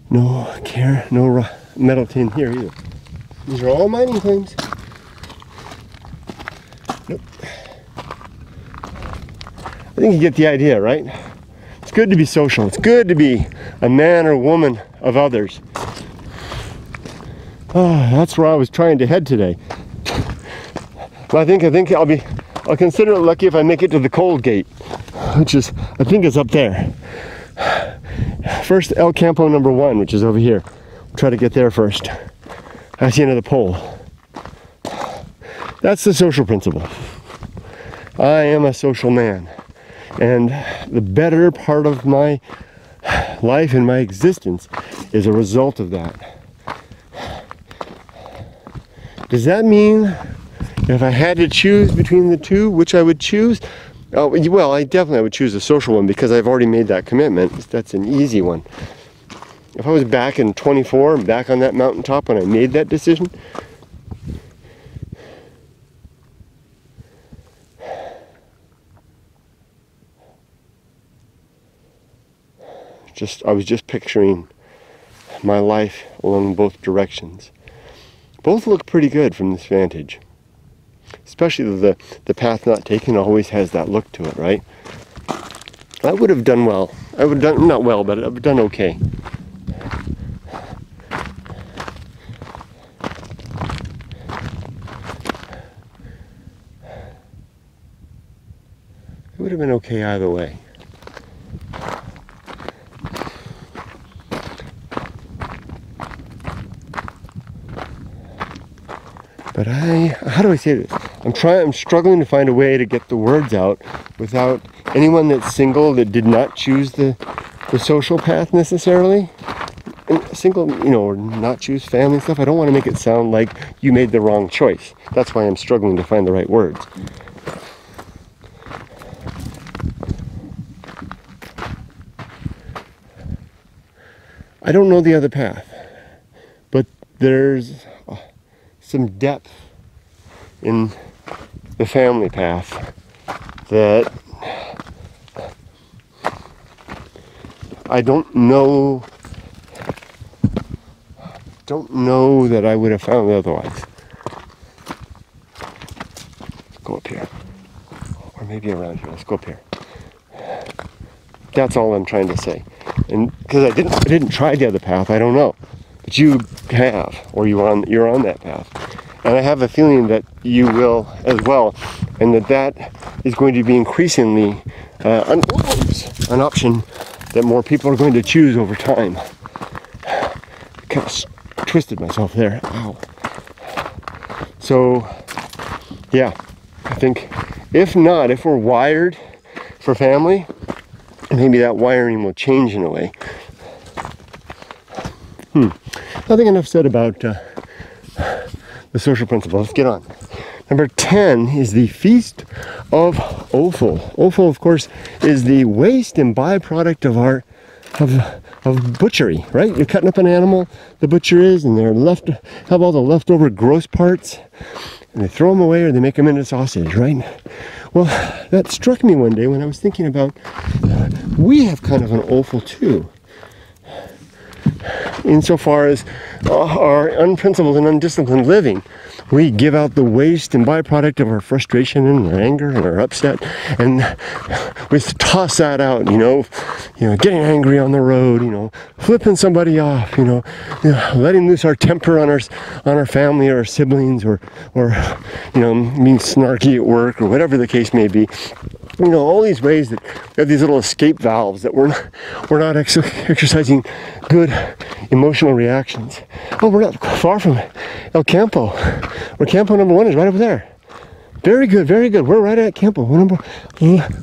No care, no metal tin here either. These are all mining claims. Nope. I think you get the idea, right? It's good to be social. It's good to be a man or woman of others. Oh, that's where I was trying to head today. But I think I'll consider it lucky if I make it to the cold gate, which is, I think it's up there. First, El Campo number 1, which is over here. We'll try to get there first. That's the end of the pole. That's the social principle. I am a social man. And the better part of my life and my existence is a result of that. Does that mean if I had to choose between the two, which I would choose? Well, I definitely would choose the social one because I've already made that commitment. That's an easy one. If I was back in 24 and back on that mountaintop when I made that decision, I was just picturing my life along both directions. Both look pretty good from this vantage. Especially the path not taken always has that look to it, right? I would have done well. I would have done, not well, but I would have done okay. It would have been okay either way. But how do I say this? I'm struggling to find a way to get the words out without anyone that's single that did not choose the social path necessarily. And single, or not choose family stuff. I don't want to make it sound like you made the wrong choice. That's why I'm struggling to find the right words. I don't know the other path, but there's some depth in the family path that I don't know that I would have found otherwise. Let's go up here, or maybe around here. Let's go up here. That's all I'm trying to say. And because I didn't try the other path, I don't know. But you have, or you're on that path. And I have a feeling that you will as well, and that is going to be increasingly an option that more people are going to choose over time. Kind of twisted myself there. Ow. So, yeah, I think if we're wired for family, maybe that wiring will change in a way. I think enough said about the social principle. Let's get on. Number 10 is the Feast of Offal. Offal, of course, is the waste and byproduct of butchery, right? You're cutting up an animal, the butcher is, and have all the leftover gross parts, and they throw them away or they make them into sausage, right? Well, that struck me one day when I was thinking about, we have kind of an offal too. insofar as our unprincipled and undisciplined living. We give out the waste and byproduct of our frustration and our anger and our upset, and we toss that out, you know, getting angry on the road, you know, flipping somebody off, you know, letting loose our temper on our family or our siblings, or you know, being snarky at work, or whatever the case may be. You know, all these ways that we have these little escape valves that we're not exercising good emotional reactions. Oh, we're not far from El Campo, where Campo number 1 is, right over there. Very good, very good. We're right at Campo number.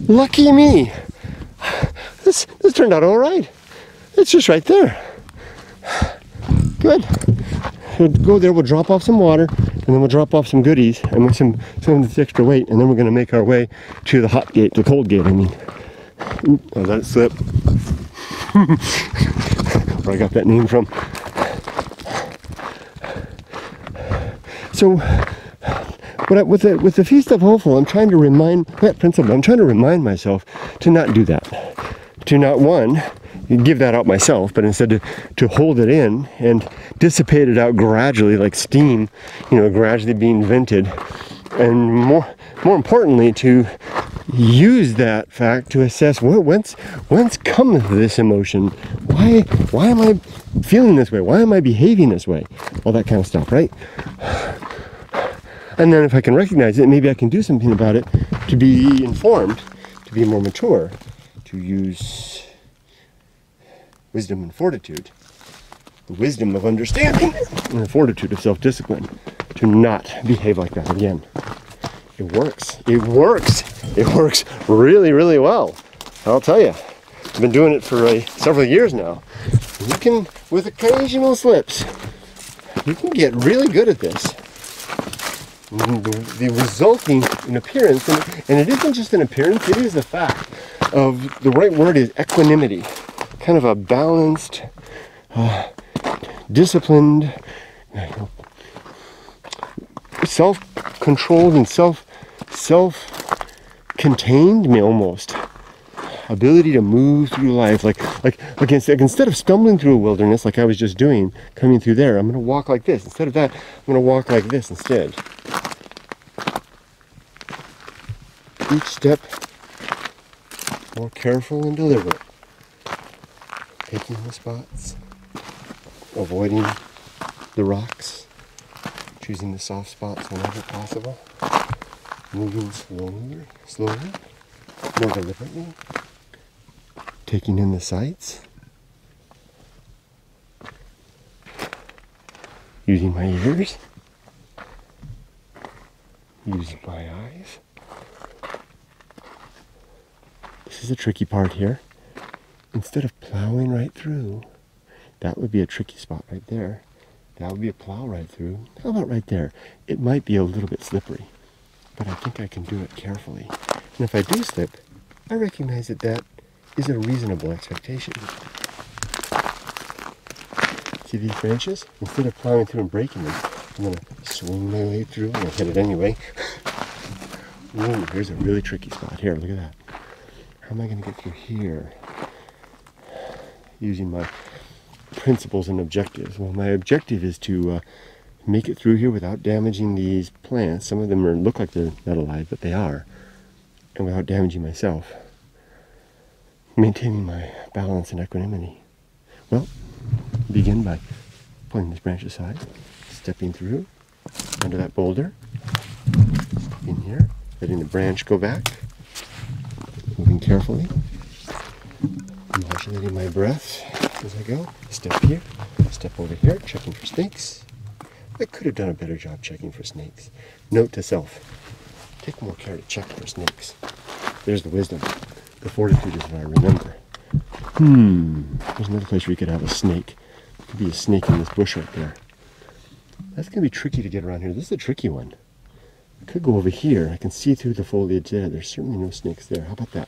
Lucky me. This turned out all right. It's just right there. Good. We'll go there. We'll drop off some water, and then we'll drop off some goodies and with some of this extra weight, and then we're going to make our way to the hot gate, the cold gate. I mean, I let it slip. Where I got that name from. So, with the Feast of Offal, I'm trying to remind myself to not do that. To not, one, give that out myself, but instead to hold it in and dissipate it out gradually, like steam, you know, gradually being vented. And more importantly, to use that fact to assess whence comes this emotion. Why am I feeling this way? Why am I behaving this way? All that kind of stuff, right? And then if I can recognize it, maybe I can do something about it to be informed, to be more mature, to use wisdom and fortitude, the wisdom of understanding and the fortitude of self-discipline, to not behave like that again. It works. It works. It works really, really well. I'll tell you. I've been doing it for several years now. You can, with occasional slips, you can get really good at this. The resulting in appearance, and it isn't just an appearance, it is a fact of, the right word is equanimity. Kind of a balanced, disciplined, self-controlled and self-contained, almost, ability to move through life, like instead of stumbling through a wilderness like I was just doing, coming through there, I'm going to walk like this. Instead of that, I'm going to walk like this instead. Each step more careful and deliberate, picking the spots, avoiding the rocks, choosing the soft spots whenever possible, moving slowly, more deliberately, taking in the sights, using my ears, using my eyes. This is the tricky part here. Instead of plowing right through, that would be a tricky spot right there. That would be a plow right through. How about right there? It might be a little bit slippery, but I think I can do it carefully. And if I do slip, I recognize that is a reasonable expectation. See these branches? Instead of plowing through and breaking them, I'm going to swing my way through, and I'll hit it anyway. Ooh, here's a really tricky spot. Here, look at that. How am I going to get through here? Using my principles and objectives. Well, my objective is to make it through here without damaging these plants. Some of them look like they're not alive, but they are. And without damaging myself. Maintaining my balance and equanimity. Well, begin by pulling this branch aside, stepping through under that boulder, in here, letting the branch go back, moving carefully, modulating my breath as I go. Step here, step over here, checking for snakes. I could have done a better job checking for snakes. Note to self, take more care to check for snakes. There's the wisdom. The fortitude is what I remember. There's another place where you could have a snake. There could be a snake in this bush right there. That's going to be tricky to get around here. This is a tricky one. I could go over here. I can see through the foliage there. There's certainly no snakes there. How about that?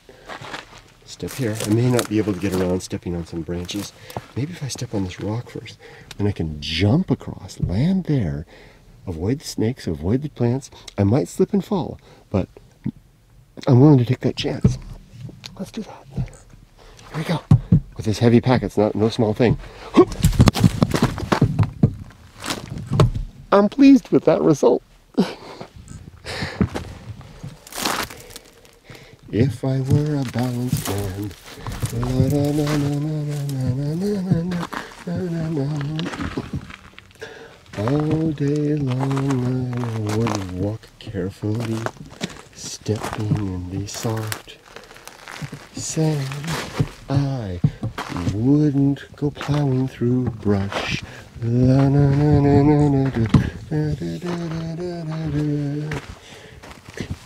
Step here. I may not be able to get around stepping on some branches. Maybe if I step on this rock first, then I can jump across, land there, avoid the snakes, avoid the plants. I might slip and fall, but I'm willing to take that chance. Let's do that. Here we go. With this heavy pack, it's no small thing. I'm pleased with that result. If I were a balanced man. All day long I would walk carefully, stepping in the soft sand. I wouldn't go plowing through brush.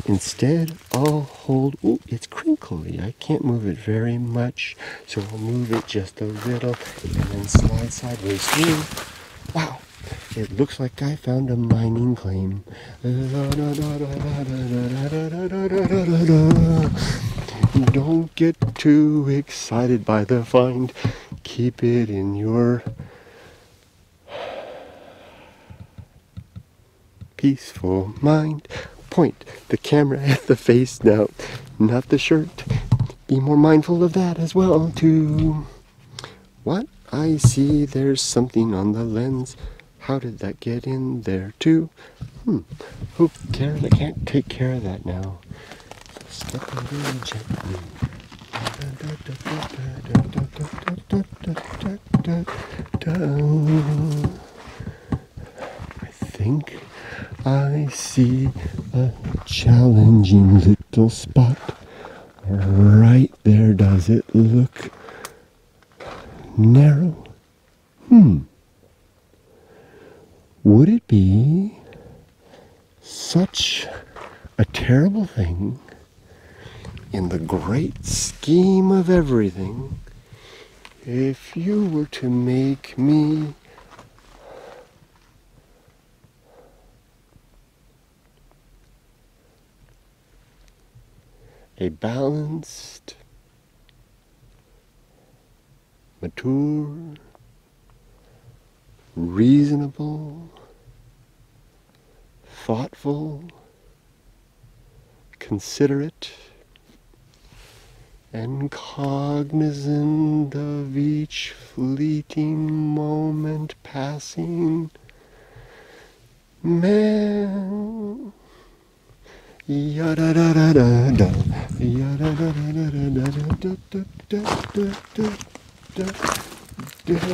Instead, I'll hold, ooh, it's crinkly. I can't move it very much, so I'll move it just a little and then slide sideways through. Wow, it looks like I found a mining claim. Don't get too excited by the find. Keep it in your peaceful mind. Point the camera at the face now, not the shirt. Be more mindful of that as well, too. What? I see there's something on the lens. How did that get in there, too? Who cares? I can't take care of that now. Step a little gently. I think I see a challenging little spot. Right there. Does it look narrow? Would it be such a terrible thing in the great scheme of everything if you were to make me a balanced, mature, reasonable, thoughtful, considerate, and cognizant of each fleeting moment passing man. Yada da da da da, yada da da da da da da da da da.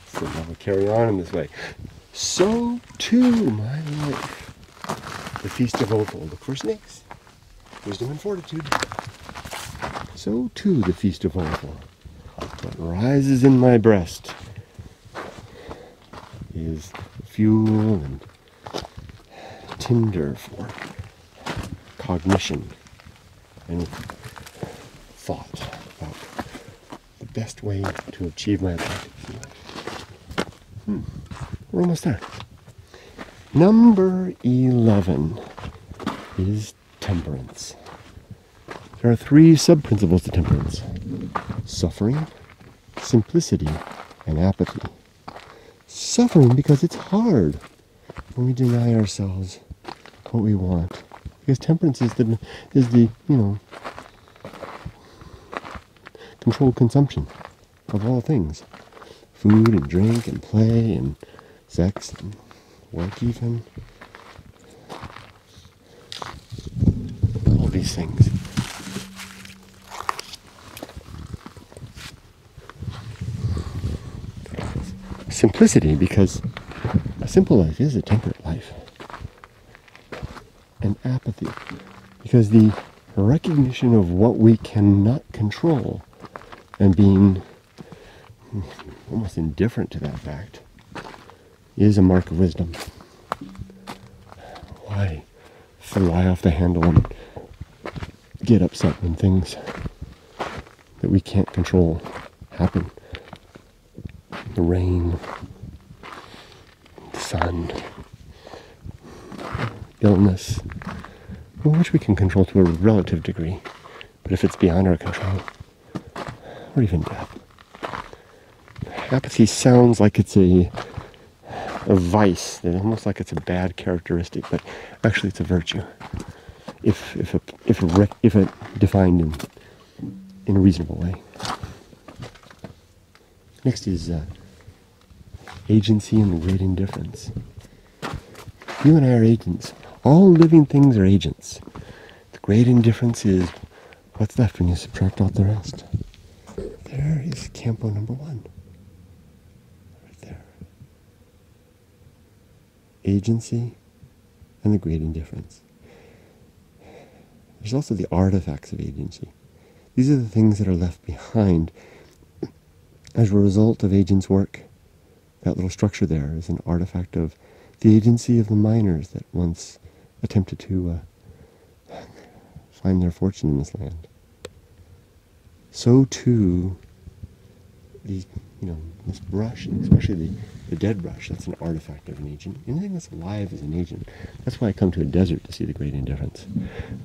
So now we'll carry on in this way. So too my life, the feast of offal. Look for snakes, wisdom and fortitude. So too the feast of offal. What rises in my breast is fuel and tinder for cognition and thought about the best way to achieve my objectives in life. We're almost there. Number 11 is temperance. There are 3 sub-principles to temperance: suffering, simplicity, and apathy. Suffering because it's hard when we deny ourselves what we want. Because temperance is the controlled consumption of all things. Food and drink and play and sex and work even. All these things. Simplicity, because a simple life is a temperate life. And apathy, because the recognition of what we cannot control and being almost indifferent to that fact is a mark of wisdom. Why fly off the handle and get upset when things that we can't control happen? The rain, the sun, illness, which we can control to a relative degree. But if it's beyond our control, or even death. Apathy sounds like it's a vice, almost like it's a bad characteristic, but actually it's a virtue. If it defined in a reasonable way. Next is Agency and the great indifference. You and I are agents. All living things are agents. The great indifference is what's left when you subtract out the rest. There is Campo number 1. Right there. Agency and the great indifference. There's also the artifacts of agency. These are the things that are left behind as a result of agents' work. That little structure there is an artifact of the agency of the miners that once attempted to find their fortune in this land. So too, these, this brush, especially the dead brush, that's an artifact of an agent. Anything that's alive is an agent. That's why I come to a desert to see the great indifference.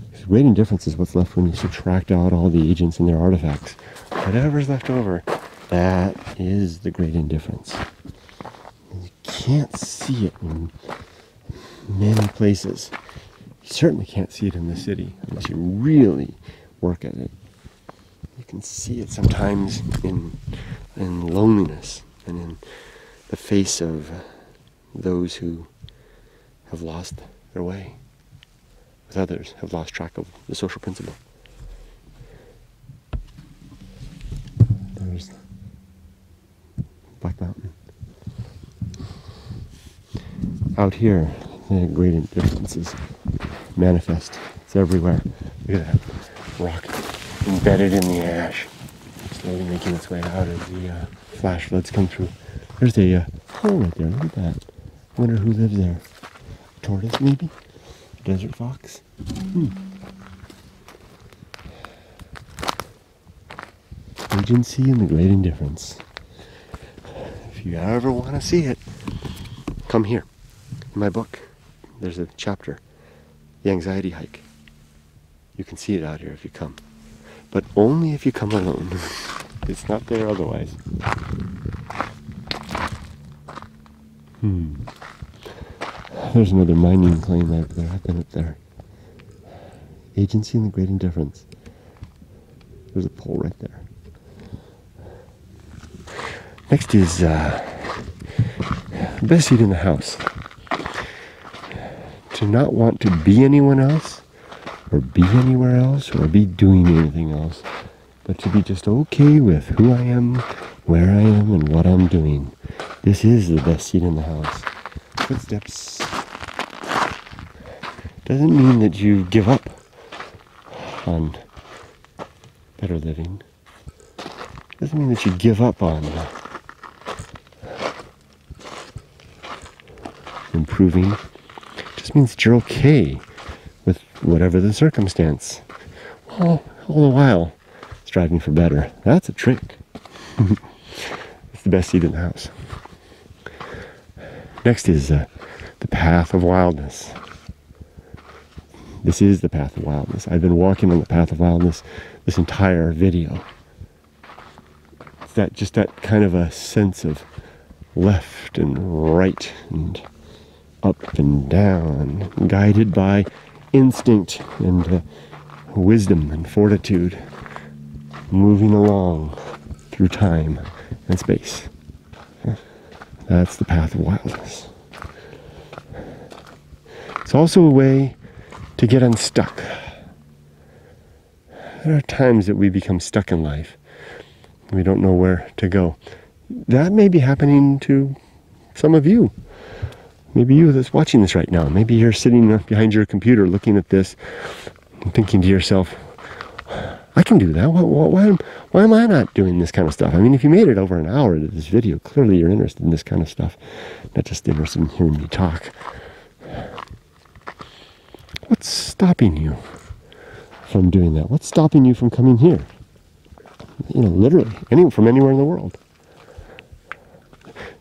Because great indifference is what's left when you subtract out all the agents and their artifacts. Whatever's left over, that is the great indifference. And you can't see it in many places. You certainly can't see it in the city unless you really work at it. You can see it sometimes in loneliness and in the face of those who have lost their way, with others have lost track of the social principle. There's Black Mountain. Out here, the great indifference is manifest. It's everywhere. Look at that rock embedded in the ash, slowly making its way out as the flash floods come through. There's a hole right there. Look at that. I wonder who lives there. A tortoise, maybe? A desert fox? Agency and the great indifference. If you ever want to see it, come here. In my book, there's a chapter, The Anxiety Hike. You can see it out here if you come. But only if you come alone. It's not there otherwise. There's another mining claim right there. I've been up there. Agency and the great indifference. There's a pole right there. Next is the best seat in the house. To not want to be anyone else, or be anywhere else, or be doing anything else, but to be just okay with who I am, where I am, and what I'm doing. This is the best seat in the house. Footsteps doesn't mean that you give up on better living. Doesn't mean that you give up on improving. It just means that you're okay with whatever the circumstance. Well, all the while striving for better. That's a trick. It's the best seat in the house. Next is the path of wildness. This is the path of wildness. I've been walking on the path of wildness this entire video. It's that kind of a sense of left and right and up and down, guided by instinct and wisdom and fortitude, moving along through time and space. That's the path of wildness. It's also a way to get unstuck. There are times that we become stuck in life. We don't know where to go. That may be happening to some of you. Maybe you that's watching this right now. Maybe you're sitting behind your computer looking at this and thinking to yourself, I can do that. Why am I not doing this kind of stuff? I mean, if you made it over an hour to this video, clearly you're interested in this kind of stuff, not just interested in hearing me talk. What's stopping you from doing that? What's stopping you from coming here? Literally, from anywhere in the world.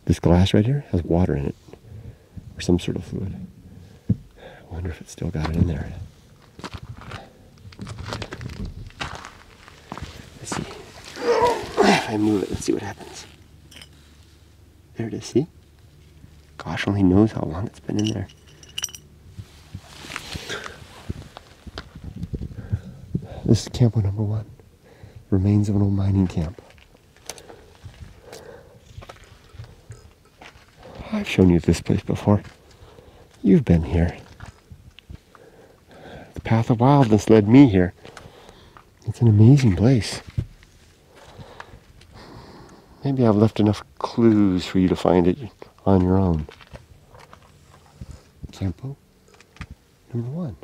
This glass right here has water in it, or some sort of fluid. I wonder if it's still got it in there. Let's see. If I move it, let's see what happens. There it is, see? Gosh, only knows how long it's been in there. This is Campo number 1. Remains of an old mining camp. I've shown you this place before. You've been here. The path of wildness led me here. It's an amazing place. Maybe I've left enough clues for you to find it on your own. Campo number 1.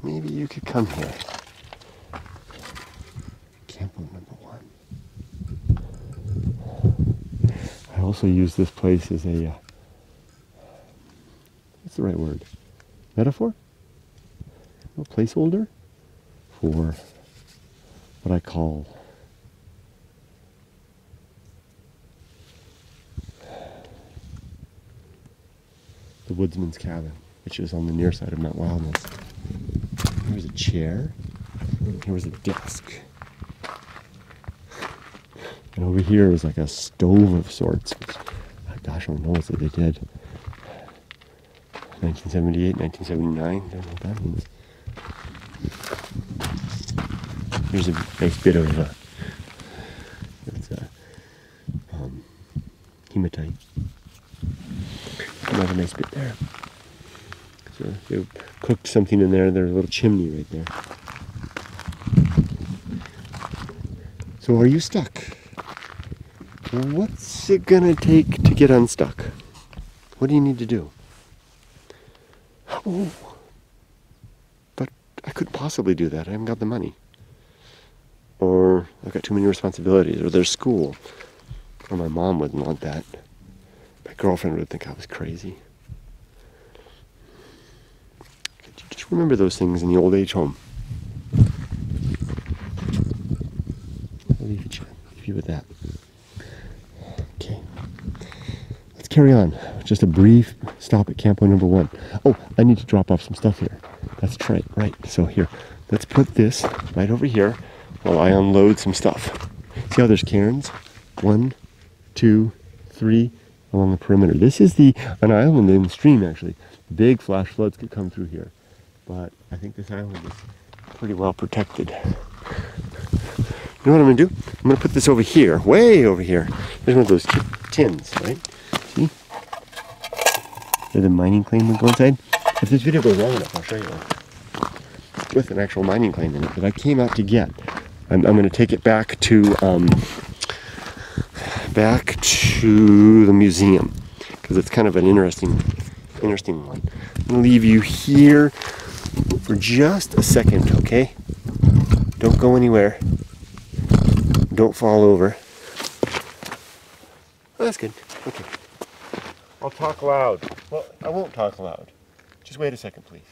Maybe you could come here. Campo number 1. I also use this place as a, what's the right word? Metaphor? A placeholder for what I call the Woodsman's cabin, which is on the near side of Mount Wildness. Here was a chair. Here was a desk. And over here was like a stove of sorts. Which, gosh, I don't know what they did. 1978, 1979, don't know what that means. Here's a nice bit of hematite. Another nice bit there. So they cooked something in there. There's a little chimney right there. So are you stuck? What's it gonna take to get unstuck? What do you need to do? Oh, but I couldn't possibly do that. I haven't got the money. Or I've got too many responsibilities. Or there's school. Or my mom wouldn't want that. My girlfriend would think I was crazy. Just remember those things in the old age home. I'll leave you with that. Okay. Let's carry on. Just a brief stop at Campo number 1. Oh, I need to drop off some stuff here. That's right. Right. So here, let's put this right over here while I unload some stuff. See how there's cairns? 1, 2, 3 along the perimeter. This is an island in the stream, actually. Big flash floods could come through here. But I think this island is pretty well protected. You know what I'm going to do? I'm going to put this over here, way over here. There's one of those tins, right? See? Where the mining claim would go inside. If this video goes long enough, I'll show you one. With an actual mining claim in it that I came out to get. I'm going to take it back to the museum because it's kind of an interesting one. I'm going to leave you here for just a second, okay? Don't go anywhere. Don't fall over. Oh, that's good. Okay. I'll talk loud. Well, I won't talk loud. Just wait a second, please.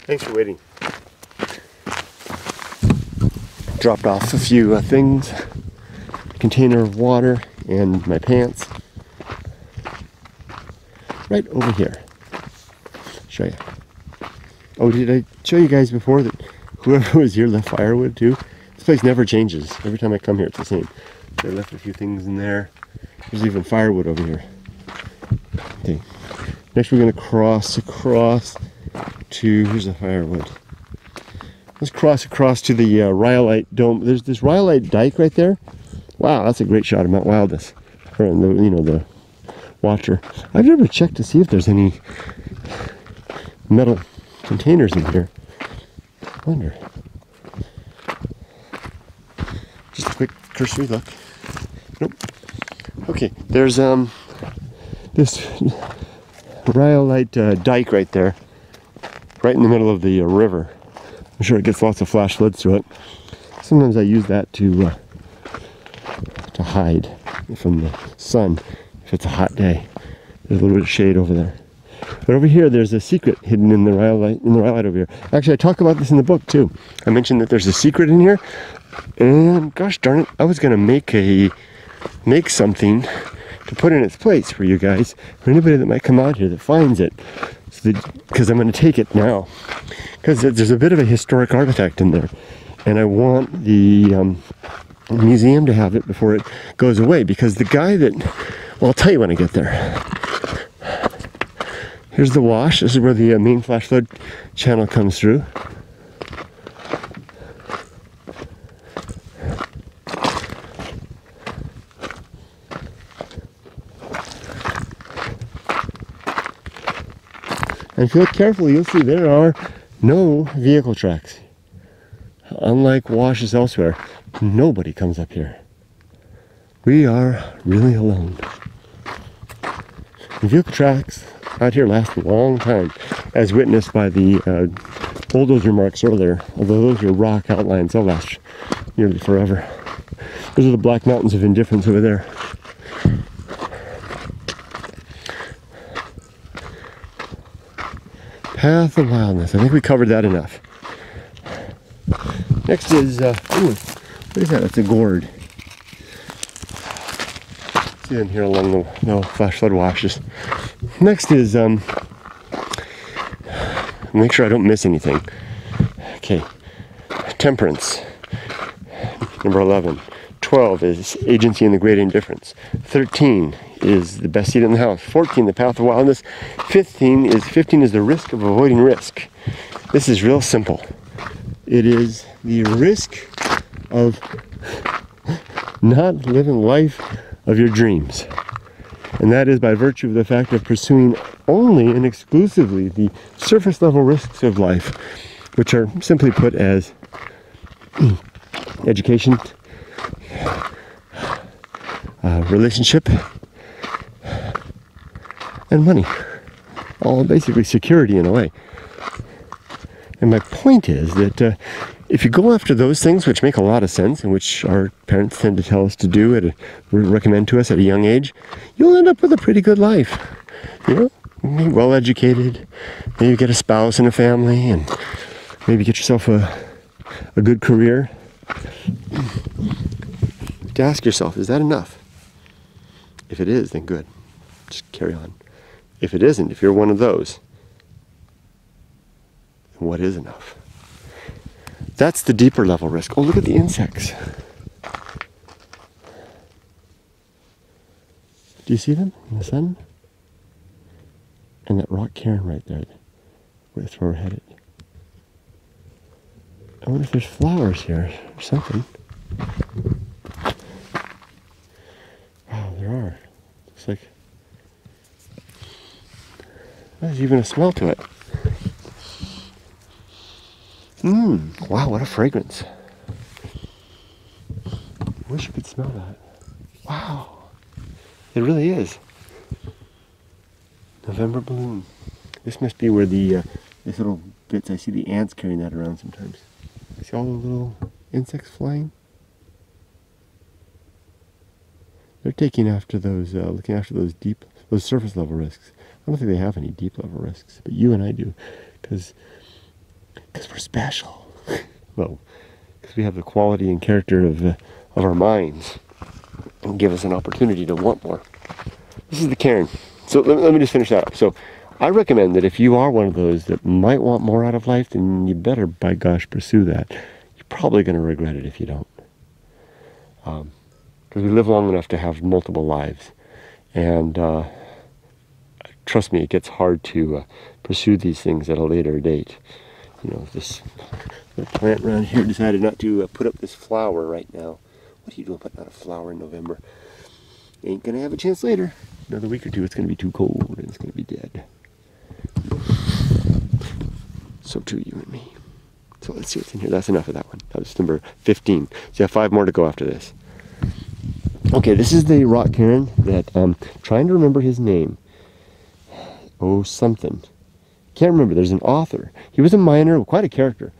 Thanks for waiting. Dropped off a few things. A container of water and my pants. Right over here. Show you. Oh, did I show you guys before that whoever was here left firewood too? This place never changes. Every time I come here, it's the same. I left a few things in there. There's even firewood over here. Okay. Next we're going to cross across to, here's the firewood. Let's cross across to the rhyolite dome. There's this rhyolite dike right there. Wow, that's a great shot of Mount Wildness. Or the, you know, the Watcher. I've never checked to see if there's any metal containers in here. I wonder. Just a quick cursory look. Nope. Okay, there's this rhyolite dike right there, right in the middle of the river. I'm sure it gets lots of flash floods through it. Sometimes I use that to hide from the sun if it's a hot day. There's a little bit of shade over there. But over here, there's a secret hidden in the rhyolite over here. Actually, I talk about this in the book too. I mentioned that there's a secret in here, and gosh darn it, I was gonna make something to put in its place for you guys, for anybody that might come out here that finds it, because I'm going to take it now, because there's a bit of a historic artifact in there, and I want the museum to have it before it goes away, because the guy that, well, I'll tell you when I get there. Here's the wash. This is where the main flash flood channel comes through. And if you look carefully, you'll see there are no vehicle tracks. Unlike washes elsewhere, nobody comes up here. We are really alone. The vehicle tracks out here last a long time, as witnessed by the bulldozer marks earlier. Although those are rock outlines, they'll last nearly forever. Those are the Black Mountains of Indifference over there. Path of Wildness. I think we covered that enough. Next is, ooh, what is that? That's a gourd. See in here along the flash flood washes. Next is, make sure I don't miss anything. Okay, temperance. Number 11. 12 is agency in the great indifference. 13 is the best seat in the house. 14, the path of wildness. 15 is the risk of avoiding risk. This is real simple. It is the risk of not living life of your dreams. And that is by virtue of the fact of pursuing only and exclusively the surface level risks of life, which are simply put as education, relationship, and money. All basically security in a way. And my point is that if you go after those things, which make a lot of sense, and which our parents tend to tell us to do, recommend to us at a young age, you'll end up with a pretty good life. You know, be well educated, maybe get a spouse and a family, and maybe get yourself a good career. To ask yourself, is that enough? If it is, then good. Just carry on. If it isn't, if you're one of those, then what is enough? That's the deeper level risk. Oh, look at the insects. Do you see them in the sun? And that rock cairn right there, that's where we're headed. I wonder if there's flowers here or something. Wow, there are. Looks like there's even a smell to it. Wow, what a fragrance. I wish you could smell that. Wow. It really is. November bloom. This must be where the these little bits, I see the ants carrying that around sometimes. See all the little insects flying? They're taking after those, looking after those those surface level risks. I don't think they have any deep level risks, but you and I do, because Because we're special. Well, because we have the quality and character of our minds and give us an opportunity to want more. This is the cairn. So let me just finish that up. So I recommend that if you are one of those that might want more out of life, then you better, by gosh, pursue that. You're probably going to regret it if you don't. Because we live long enough to have multiple lives. And trust me, it gets hard to pursue these things at a later date. You know, this plant around here decided not to put up this flower right now. What are you doing putting out a flower in November? Ain't going to have a chance later. Another week or two, it's going to be too cold and it's going to be dead. So too, you and me. So let's see what's in here. That's enough of that one. That was number 15. So you have 5 more to go after this. Okay, this is the rock cairn that I'm trying to remember his name. Oh, something. Can't remember. There's an author. He was a miner, quite a character.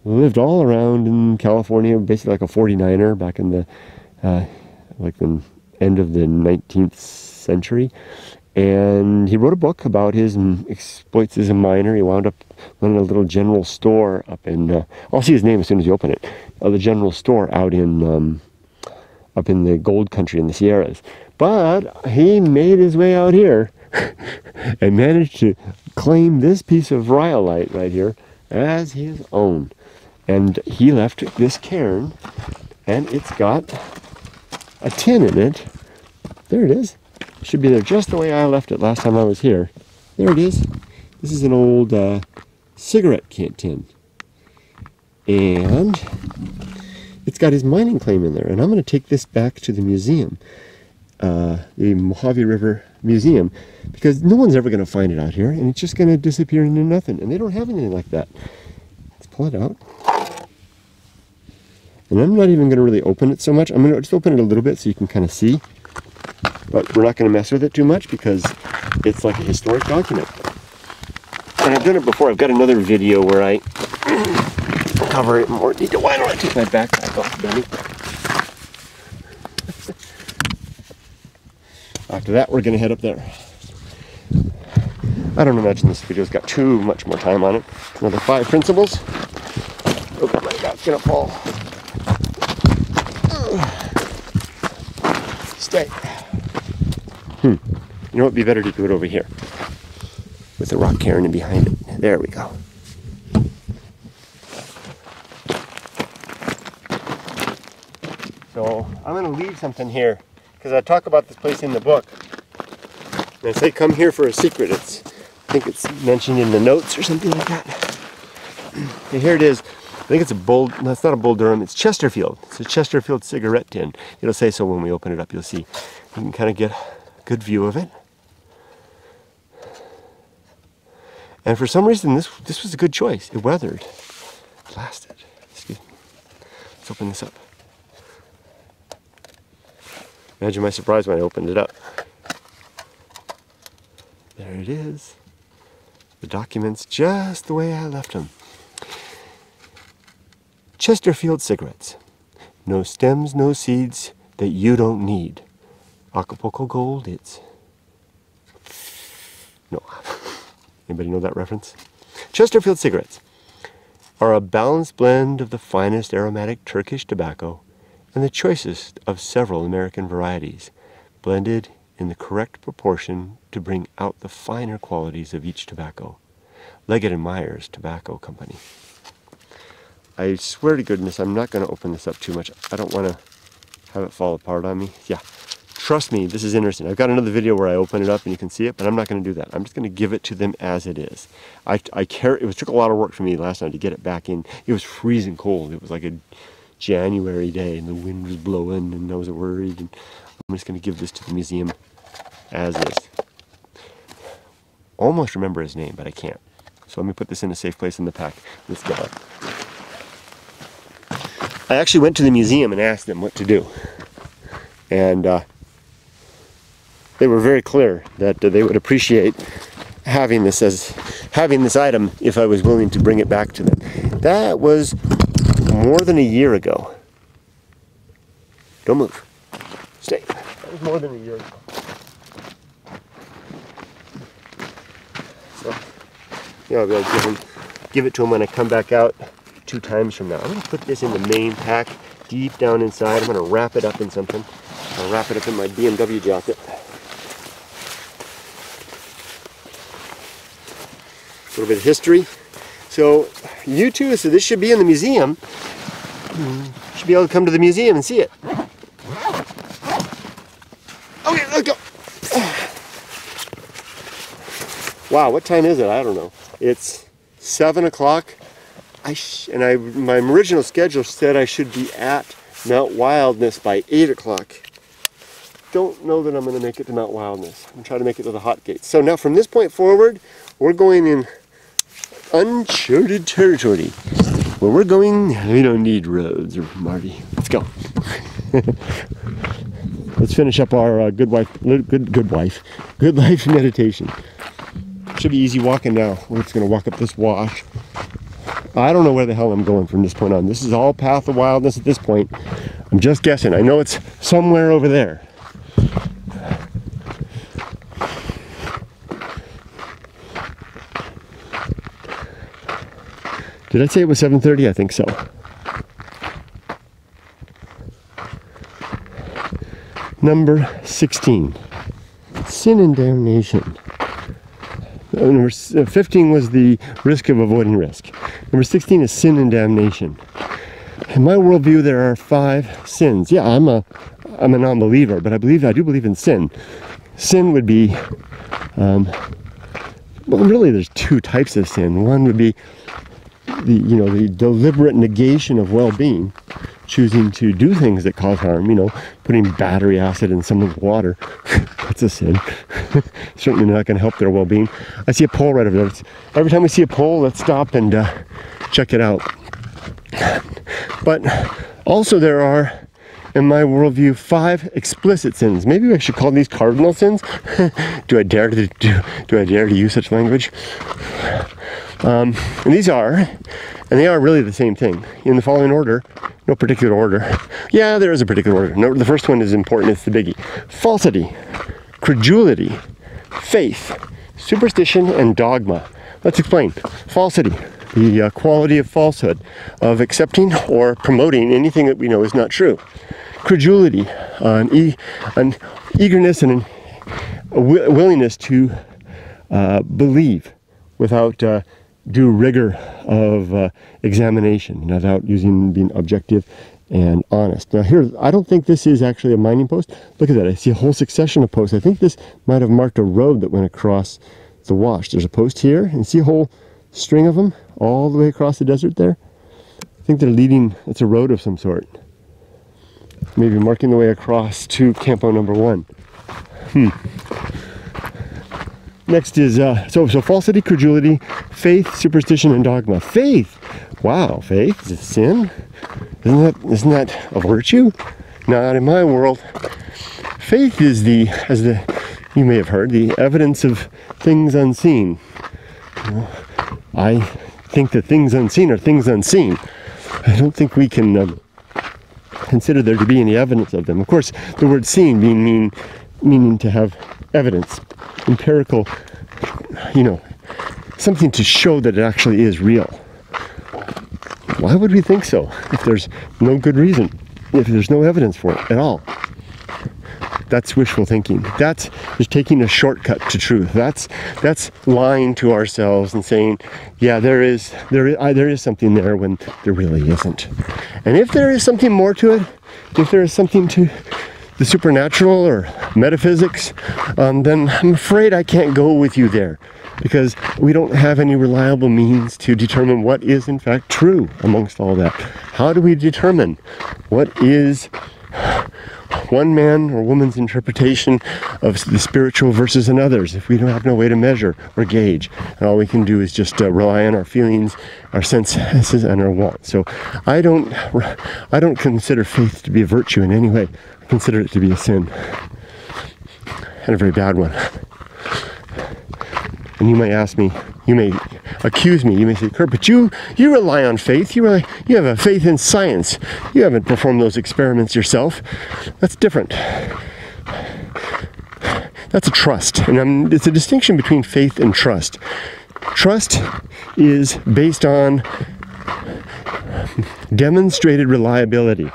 Lived all around in California, basically like a 49er back in the end of the 19th century. And he wrote a book about his exploits as a miner. He wound up running a little general store up in, I'll see his name as soon as you open it, the general store out in, up in the gold country in the Sierras. But he made his way out here and managed to claim this piece of rhyolite right here as his own. And he left this cairn, and it's got a tin in it. There it is. Should be there just the way I left it last time I was here. There it is. This is an old cigarette tin. And it's got his mining claim in there. And I'm going to take this back to the museum, the Mojave River Museum, because no one's ever going to find it out here, and it's just going to disappear into nothing. And they don't have anything like that. Let's pull it out. And I'm not even going to really open it so much. I'm going to just open it a little bit so you can kind of see. But we're not going to mess with it too much because it's like a historic document. And I've done it before. I've got another video where I cover it in more detail. Why don't I take my backpack off, Benny? After that, we're going to head up there. I don't imagine this video's got too much more time on it. Another 5 principles. Oh, my God's going to fall. Stay. You know what would be better to do it over here with the rock cairn behind it. There we go. So I'm going to leave something here because I talk about this place in the book. And I say come here for a secret. I think it's mentioned in the notes or something like that. Okay, here it is. I think it's a Bull, no, it's not a Bull Durham, it's Chesterfield. It's a Chesterfield cigarette tin. It'll say so when we open it up, you'll see. You can kind of get a good view of it. And for some reason, this was a good choice. It weathered. It lasted. Excuse me. Let's open this up. Imagine my surprise when I opened it up. There it is. The documents just the way I left them. Chesterfield cigarettes. No stems, no seeds that you don't need. Acapulco Gold, it's... No. Anybody know that reference? Chesterfield cigarettes are a balanced blend of the finest aromatic Turkish tobacco and the choicest of several American varieties, blended in the correct proportion to bring out the finer qualities of each tobacco. Leggett & Myers Tobacco Company. I swear to goodness, I'm not going to open this up too much. I don't want to have it fall apart on me. Yeah, trust me, this is interesting. I've got another video where I open it up and you can see it, but I'm not going to do that. I'm just going to give it to them as it is. It took a lot of work for me last night to get it back in. It was freezing cold. It was like a January day and the wind was blowing and I was worried. And I'm just going to give this to the museum as is. Almost remember his name, but I can't. So let me put this in a safe place in the pack. Let's go. I actually went to the museum and asked them what to do. And they were very clear that they would appreciate having this item if I was willing to bring it back to them. That was more than a year ago. Don't move. Stay. That was more than a year ago. So, yeah, I'll be able to give them give it to him when I come back out 2 times from now. I'm going to put this in the main pack, deep down inside. I'm going to wrap it up in something. I'll wrap it up in my BMW jacket. A little bit of history. So you too, so this should be in the museum. You should be able to come to the museum and see it. Okay, let's go. Wow, what time is it? I don't know. It's 7 o'clock. My original schedule said I should be at Mount Wildness by 8 o'clock. Don't know that I'm going to make it to Mount Wildness. I'm going to try to make it to the hot gates. So now from this point forward, we're going in uncharted territory. Where we're going, we don't need roads, Marty. Let's go. Let's finish up our good life meditation. Should be easy walking now. We're just going to walk up this wash. I don't know where the hell I'm going from this point on. This is all path of wildness at this point. I'm just guessing. I know it's somewhere over there. Did I say it was 7:30? I think so. Number 16. Sin and damnation. Number 15 was the risk of avoiding risk. Number 16 is sin and damnation. In my worldview, there are 5 sins. Yeah, I'm a non-believer, but I do believe in sin. Sin would be, well, really, there's 2 types of sin. One would be the deliberate negation of well-being, choosing to do things that cause harm. Putting battery acid in someone's water. That's a sin. Certainly not going to help their well-being. I see a pole right over there. Every time we see a pole, let's stop and check it out. But also there are, in my worldview, 5 explicit sins. Maybe I should call these cardinal sins. Do I dare to use such language? And they are really the same thing in the following order. No particular order. Yeah, there is a particular order. No, the first one is important. It's the biggie. Falsity, credulity, faith, superstition, and dogma. Let's explain. Falsity, the quality of falsehood, of accepting or promoting anything that we know is not true. Credulity, an eagerness and a willingness to believe without due rigor of examination, without being objective and honest. Now here, I don't think this is actually a mining post. Look at that, I see a whole succession of posts. I think this might have marked a road that went across the wash. There's a post here, and see a whole string of them all the way across the desert there? I think they're leading, it's a road of some sort. Maybe marking the way across to Campo number 1. Next is, so falsity, credulity, faith, superstition, and dogma. Faith! Wow, faith is a sin? Isn't that a virtue? Not in my world. Faith is you may have heard, the evidence of things unseen. I think that things unseen are things unseen. I don't think we can consider there to be any evidence of them. Of course, the word seen meaning to have evidence, empirical, something to show that it actually is real. Why would we think so if there's no good reason, if there's no evidence for it at all? That's wishful thinking. That's just taking a shortcut to truth. That's lying to ourselves and saying, yeah, there is something there when there really isn't. And if there is something more to it, if there is something to the supernatural or metaphysics, then I'm afraid I can't go with you there, because we don't have any reliable means to determine what is in fact true amongst all that. How do we determine what is one man or woman's interpretation of the spiritual versus another's if we don't have no way to measure or gauge, and all we can do is just rely on our feelings, our senses, and our wants? So I don't consider faith to be a virtue in any way. I consider it to be a sin, and a very bad one. And you may ask me, you may accuse me, you may say, Kurt, but you rely on faith, you have a faith in science. You haven't performed those experiments yourself. That's different. That's a trust. And it's a distinction between faith and trust. Trust is based on demonstrated reliability.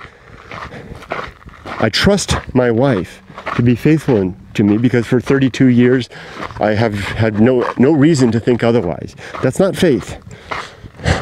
I trust my wife to be faithful to me because for 32 years I have had no reason to think otherwise. That's not faith.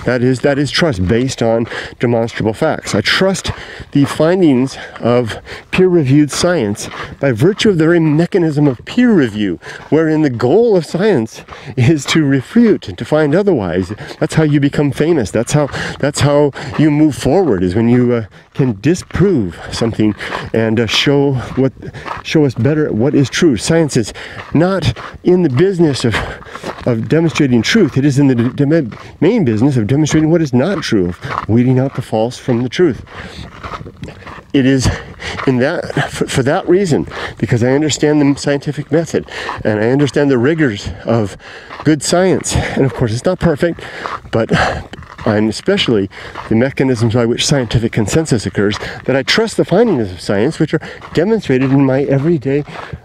That is trust based on demonstrable facts. I trust the findings of peer-reviewed science by virtue of the very mechanism of peer review, wherein the goal of science is to refute and to find otherwise. That's how you become famous. That's how you move forward, is when you can disprove something and show us better what is true. Science is not in the business of demonstrating truth. It is in the main business of demonstrating what is not true, of weeding out the false from the truth. It is in that, for that reason, because I understand the scientific method and I understand the rigors of good science. And of course, it's not perfect, but and especially the mechanisms by which scientific consensus occurs, that I trust the findings of science, which are demonstrated in my everyday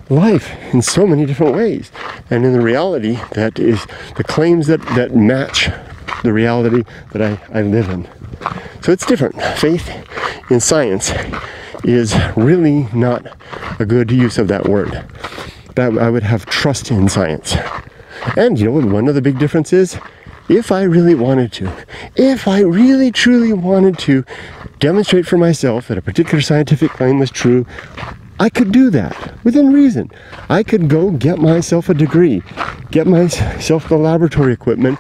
life in so many different ways, and in the reality that is the claims that match the reality that I live in. So it's different. Faith in science is really not a good use of that word. That I would have trust in science. And you know what one of the big differences is? If I really wanted to, if I really truly wanted to demonstrate for myself that a particular scientific claim was true, I could do that within reason. I could go get myself a degree, get myself the laboratory equipment,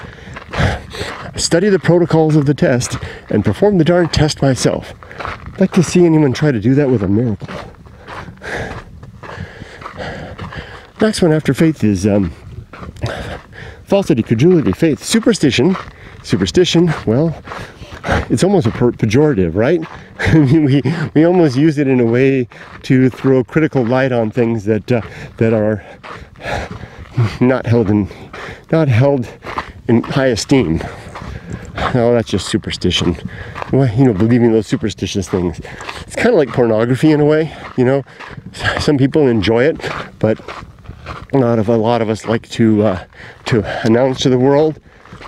study the protocols of the test, and perform the darn test myself. I'd like to see anyone try to do that with a miracle. Next one after faith is falsity, credulity, faith, superstition. Superstition, well, it's almost a pejorative, right? I mean, we almost use it in a way to throw critical light on things that are not held in high esteem. No, that's just superstition. Well, you know, believing those superstitious things. It's kind of like pornography in a way. You know, some people enjoy it, but a lot of us like to announce to the world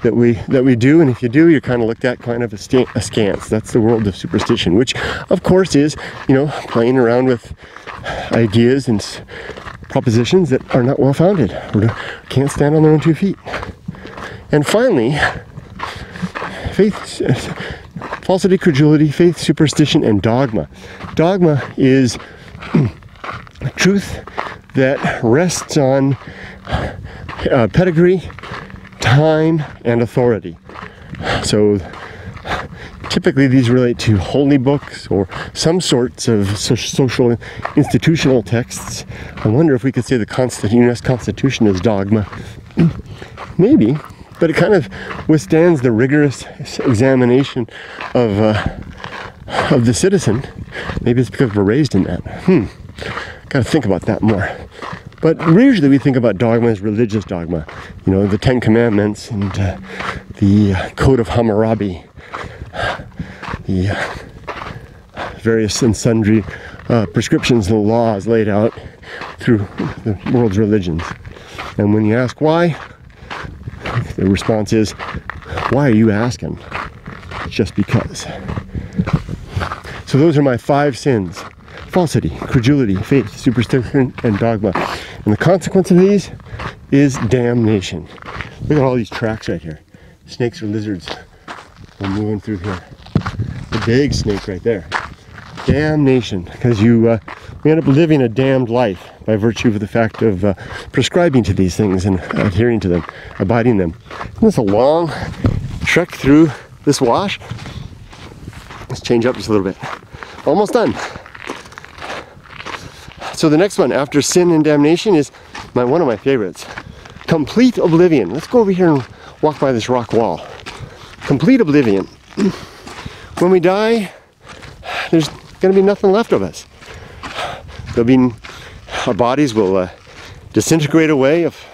that we do, and if you do, you're kind of looked at kind of askance. That's the world of superstition, which of course is, you know, playing around with ideas and propositions that are not well founded or can't stand on their own 2 feet. And finally, faith, falsity, credulity, faith, superstition, and dogma. Dogma is truth that rests on pedigree, time, and authority. So typically these relate to holy books or some sorts of social institutional texts. I wonder if we could say the U.S. Constitution is dogma. Maybe, but it kind of withstands the rigorous examination of the citizen. Maybe it's because we're raised in that. Got to think about that more. But usually we think about dogma as religious dogma. You know, the 10 Commandments and the Code of Hammurabi, the various and sundry prescriptions and laws laid out through the world's religions. And when you ask why, the response is, why are you asking? Just because. So those are my 5 sins. Falsity, credulity, faith, superstition, and dogma. And the consequence of these is damnation. Look at all these tracks right here. Snakes or lizards. We're moving through here. A big snake right there. Damnation, because we end up living a damned life by virtue of the fact of prescribing to these things and adhering to them, abiding them. And it's a long trek through this wash. Let's change up just a little bit. Almost done. So the next one after sin and damnation is one of my favorites. Complete oblivion. Let's go over here and walk by this rock wall. Complete oblivion. When we die, there's going to be nothing left of us. Our bodies will disintegrate away if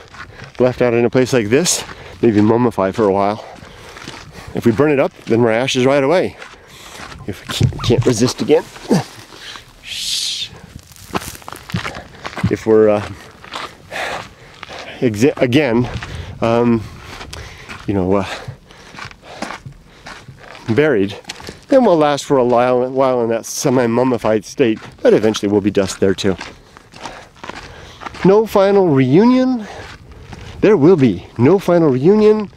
left out in a place like this, maybe mummify for a while. If we burn it up, then we're ashes right away. If we can't resist again. If we're you know, buried, then we'll last for a while in that semi-mummified state, but eventually we'll be dust there too. No final reunion. There will be no final reunion,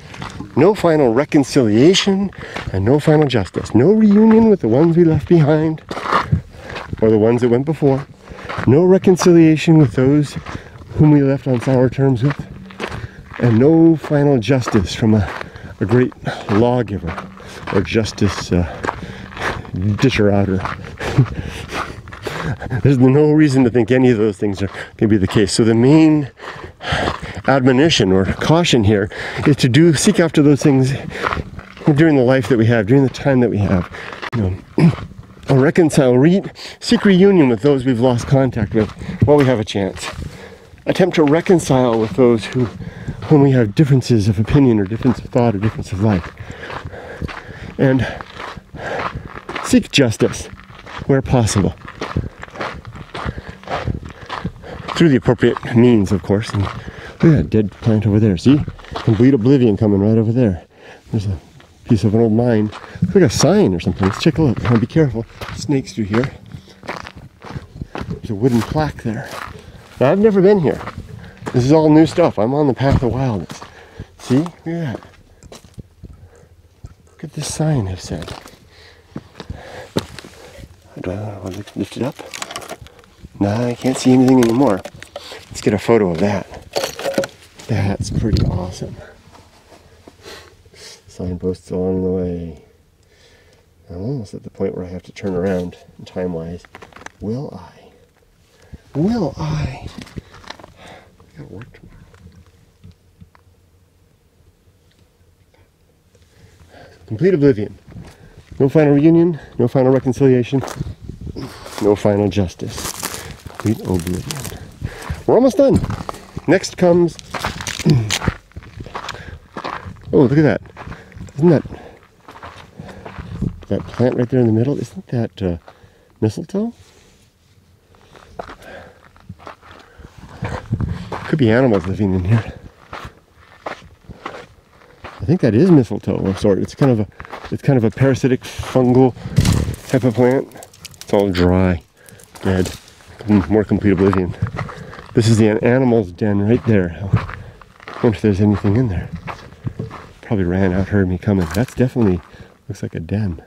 no final reconciliation, and no final justice. No reunion with the ones we left behind, or the ones that went before. No reconciliation with those whom we left on sour terms with. And no final justice from a great lawgiver, or justice disher-outer. There's no reason to think any of those things are going to be the case. So the main admonition or caution here is to seek after those things during the life that we have, during the time that we have. You know, reconcile, seek reunion with those we've lost contact with while we have a chance. Attempt to reconcile with those whom we have differences of opinion or difference of thought or difference of life. And seek justice where possible. Through the appropriate means, of course. And look at that dead plant over there. See? Complete oblivion coming right over there. There's a piece of an old mine. It's like a sign or something. Let's take a look. Now be careful. Snakes through here. There's a wooden plaque there. Now, I've never been here. This is all new stuff. I'm on the path of wildness. See? Look at that. Look at this sign I've said. Do I want to lift it up? Nah, I can't see anything anymore. Let's get a photo of that. That's pretty awesome. Signposts along the way. I'm almost at the point where I have to turn around time-wise. Will I? Will I? I gotta work tomorrow. Complete oblivion. No final reunion, no final reconciliation, no final justice. Complete oblivion. We're almost done. Next comes... oh, look at that. Isn't that plant right there in the middle? Isn't that mistletoe? Could be animals living in here. I think that is mistletoe of sort. It's kind of a parasitic fungal type of plant. It's all dry, dead, more complete oblivion. This is the animal's den right there. I wonder if there's anything in there. Probably ran out, heard me coming. That's definitely looks like a den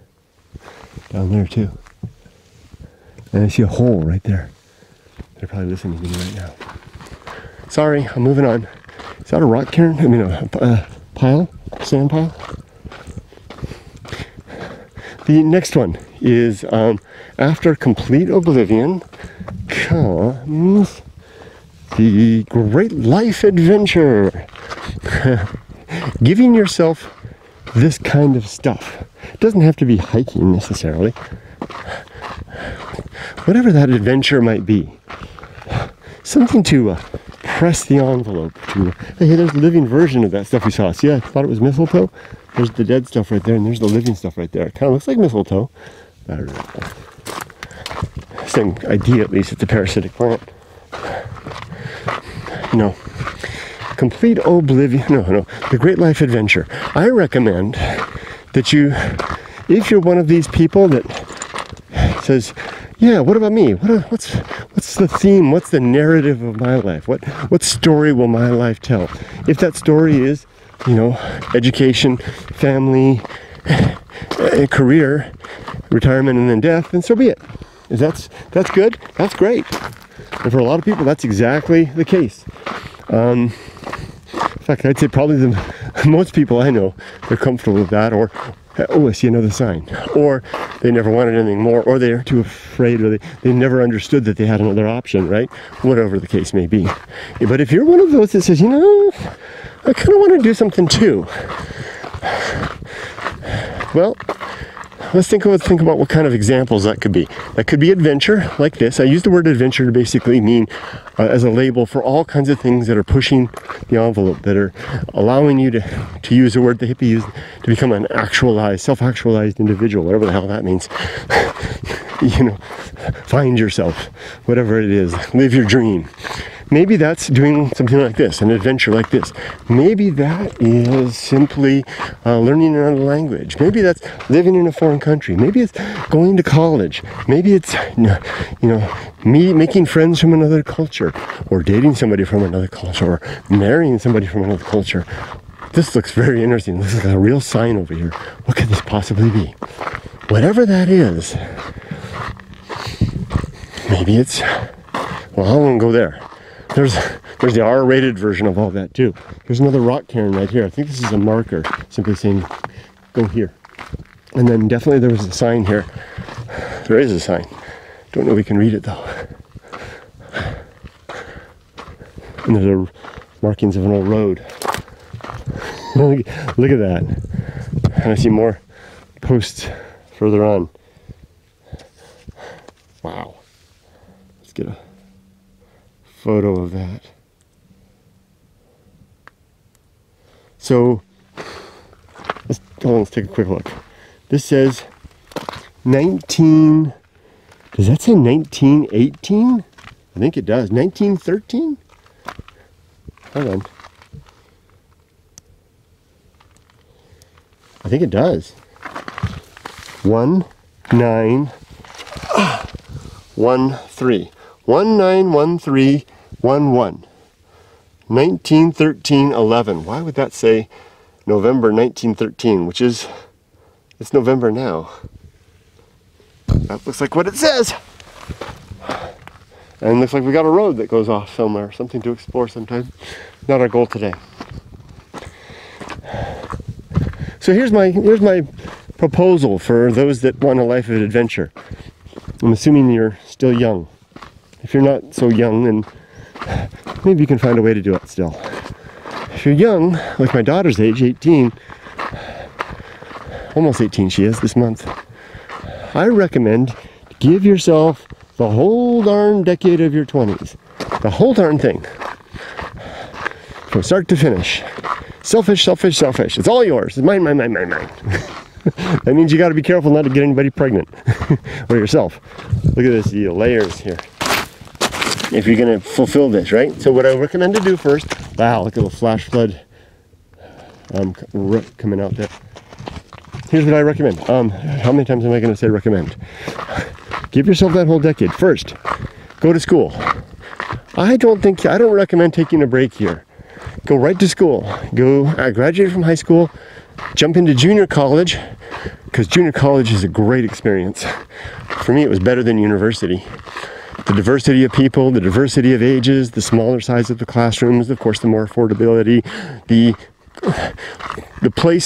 down there too. And I see a hole right there. They're probably listening to me right now. Sorry, I'm moving on. Is that a rock cairn? I mean, a pile? Sand pile? The next one is after complete oblivion comes the great life adventure. Giving yourself this kind of stuff. It doesn't have to be hiking necessarily. Whatever that adventure might be. Something to press the envelope to. Hey, there's a living version of that stuff we saw. See, I thought it was mistletoe. There's the dead stuff right there, and there's the living stuff right there. It kind of looks like mistletoe. I don't know. Same idea, at least. It's a parasitic plant. No. Complete oblivion. No. The Great Life Adventure. I recommend that you, if you're one of these people that says, yeah, what about me? What's the theme? What's the narrative of my life? What story will my life tell? If that story is, education, family, career, retirement, and then death, then so be it. If that's good, that's great. And for a lot of people, that's exactly the case. In fact, I'd say probably most people I know, they're comfortable with that, or, oh, I see another sign. Or they never wanted anything more, or they're too afraid, or they never understood that they had another option, right? Whatever the case may be. But if you're one of those that says, I kind of want to do something too. Well, let's think about what kind of examples that could be. That could be adventure, like this. I use the word adventure to basically mean as a label for all kinds of things that are pushing the envelope, that are allowing you to use a word the hippie used, to become an actualized, self-actualized individual, whatever the hell that means. Find yourself, whatever it is, live your dream. Maybe that's doing something like this, an adventure like this. Maybe that is simply learning another language. Maybe that's living in a foreign country. Maybe it's going to college. Maybe it's, me making friends from another culture, or dating somebody from another culture, or marrying somebody from another culture. This looks very interesting. This is like a real sign over here. What could this possibly be? Whatever that is, maybe it's, well, I won't go there. There's the R-rated version of all that too. There's another rock cairn right here. I think this is a marker simply saying, go here. And then definitely there was a sign here. There is a sign. Don't know if we can read it though. And there's markings of an old road. Look at that. And I see more posts further on. Wow. Let's get a photo of that. So, let's take a quick look. This says 19, does that say 1918? I think it does. 1913? Hold on. I think it does. 1913. 191311. 1913-11. Why would that say November 1913? Which is, it's November now. That looks like what it says. And it looks like we got a road that goes off somewhere. Something to explore sometime. Not our goal today. So here's my proposal for those that want a life of adventure. I'm assuming you're still young. If you're not so young, then maybe you can find a way to do it still. If you're young, like my daughter's age, 18, almost 18 she is this month, I recommend give yourself the whole darn decade of your 20s. The whole darn thing. From start to finish. Selfish, selfish, selfish. It's all yours. It's mine, mine, mine, mine, mine. That means you got to be careful not to get anybody pregnant. Or yourself. Look at this, the layers here. If you're going to fulfill this, right? So what I recommend to do first, wow, look at the flash flood coming out there. Here's what I recommend. How many times am I going to say recommend? Give yourself that whole decade. First, go to school. I don't recommend taking a break here. Go right to school. Graduate from high school, jump into junior college, because junior college is a great experience. For me, it was better than university. The diversity of people, the diversity of ages, the smaller size of the classrooms, of course, the more affordability,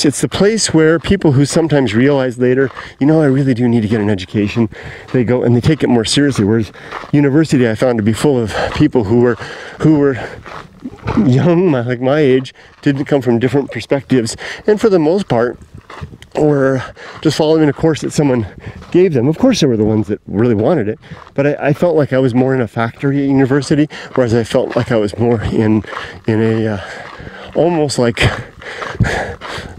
it's the place where people who sometimes realize later, I really do need to get an education, they go and they take it more seriously. Whereas university, I found to be full of people who were young, like my age, didn't come from different perspectives, and for the most part were just following a course that someone gave them. Of course there were the ones that really wanted it, but I felt like I was more in a factory at university, whereas I felt like I was more in a almost like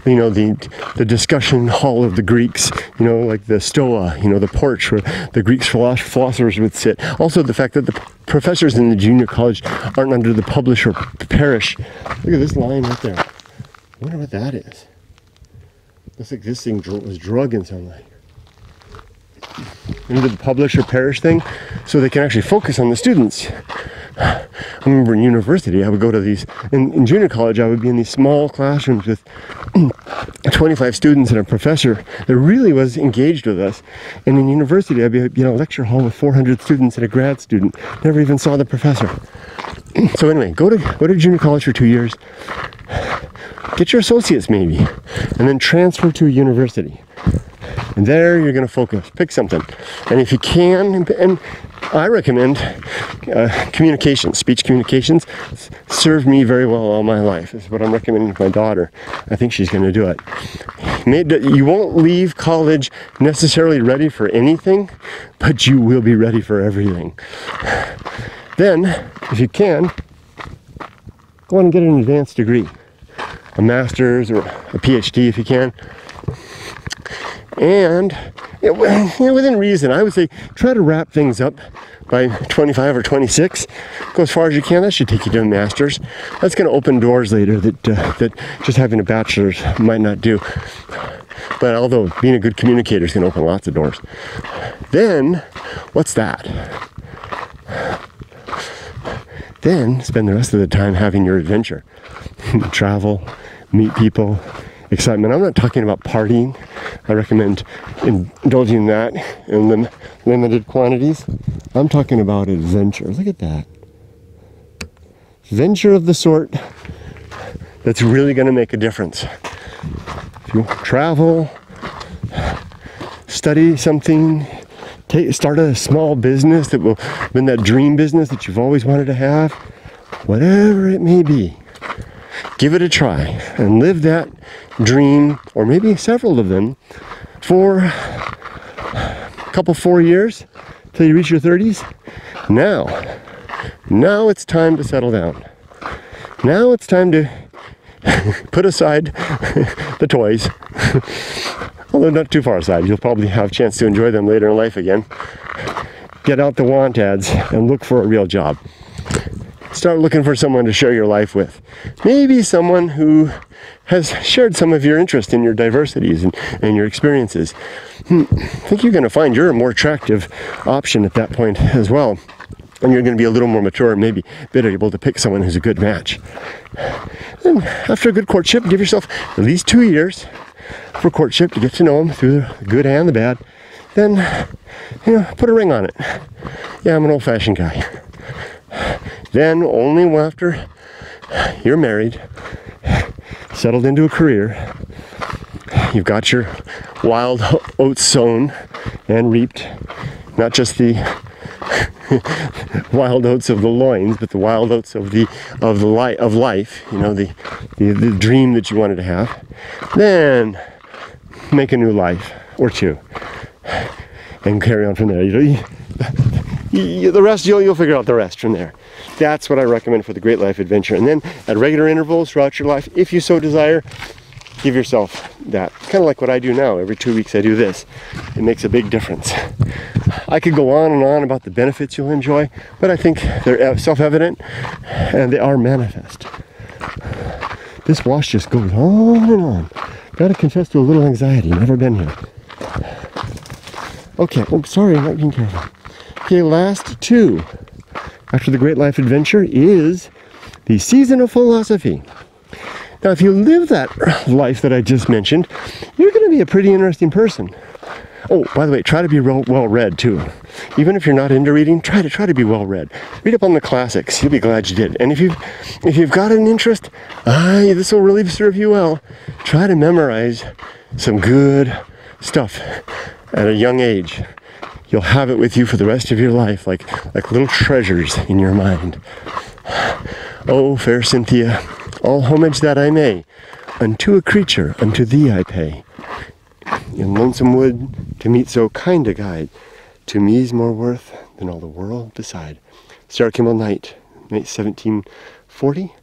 the discussion hall of the Greeks, like the stoa, the porch where the Greek philosophers would sit. Also the fact that the professors in the junior college aren't under the publish or perish. Look at this line right there. I wonder what that is. Looks like this thing was drug in some way. Into the publish or perish thing, so they can actually focus on the students. I remember in university, I would go to these, in junior college, I would be in these small classrooms with 25 students and a professor that really was engaged with us. And in university, I'd be in a lecture hall with 400 students and a grad student. Never even saw the professor. So anyway, go to junior college for 2 years. Get your associates maybe, and then transfer to a university. And there you're going to focus. Pick something. And if you can, and I recommend communications, speech communications. Served me very well all my life. This is what I'm recommending to my daughter. I think she's going to do it. You won't leave college necessarily ready for anything, but you will be ready for everything. Then, if you can, go on and get an advanced degree. A master's or a PhD if you can. And within reason, I would say try to wrap things up by 25 or 26. Go as far as you can. That should take you to a master's. That's going to open doors later that just having a bachelor's might not do. But although being a good communicator is going to open lots of doors. Then, what's that? Then spend the rest of the time having your adventure. Travel, meet people, excitement. I'm not talking about partying. I recommend indulging in that in limited quantities. I'm talking about adventure. Look at that. Adventure of the sort that's really going to make a difference. If you travel, study something, start a small business that will been that dream business that you've always wanted to have, whatever it may be, give it a try and live that dream, or maybe several of them, for a couple, 4 years till you reach your 30s. Now it's time to settle down. Now it's time to put aside the toys. Although not too far aside, you'll probably have a chance to enjoy them later in life again. Get out the want ads and look for a real job. Start looking for someone to share your life with. Maybe someone who has shared some of your interest in your diversities and your experiences. I think you're going to find you're a more attractive option at that point as well. And you're going to be a little more mature and maybe better able to pick someone who's a good match. And after a good courtship, give yourself at least 2 years for courtship to get to know them through the good and the bad. Then, put a ring on it. Yeah, I'm an old-fashioned guy. Then, only after you're married, settled into a career, you've got your wild oats sown and reaped, not just the wild oats of the loins, but the wild oats of life. The dream that you wanted to have. Then make a new life or two, and carry on from there. The rest you'll figure out the rest from there. That's what I recommend for the Great Life Adventure. And then at regular intervals throughout your life, if you so desire, give yourself that. Kind of like what I do now. Every 2 weeks I do this. It makes a big difference. I could go on and on about the benefits you'll enjoy, but I think they're self-evident and they are manifest. This wash just goes on and on. Gotta confess to a little anxiety. Never been here. Okay, sorry, I'm not being careful. Okay, last two after the Great Life Adventure is the season of philosophy. Now, if you live that life that I just mentioned, you're going to be a pretty interesting person. Oh, by the way, try to be well-read too. Even if you're not into reading, try to be well-read. Read up on the classics. You'll be glad you did. And if you've got an interest, this will really serve you well. Try to memorize some good stuff at a young age. You'll have it with you for the rest of your life, like little treasures in your mind. Oh, fair Cynthia, all homage that I may, unto a creature, unto thee I pay. In lonesome wood, to meet so kind a guide, to me's more worth than all the world beside. Sarah Kimball Knight, 1740,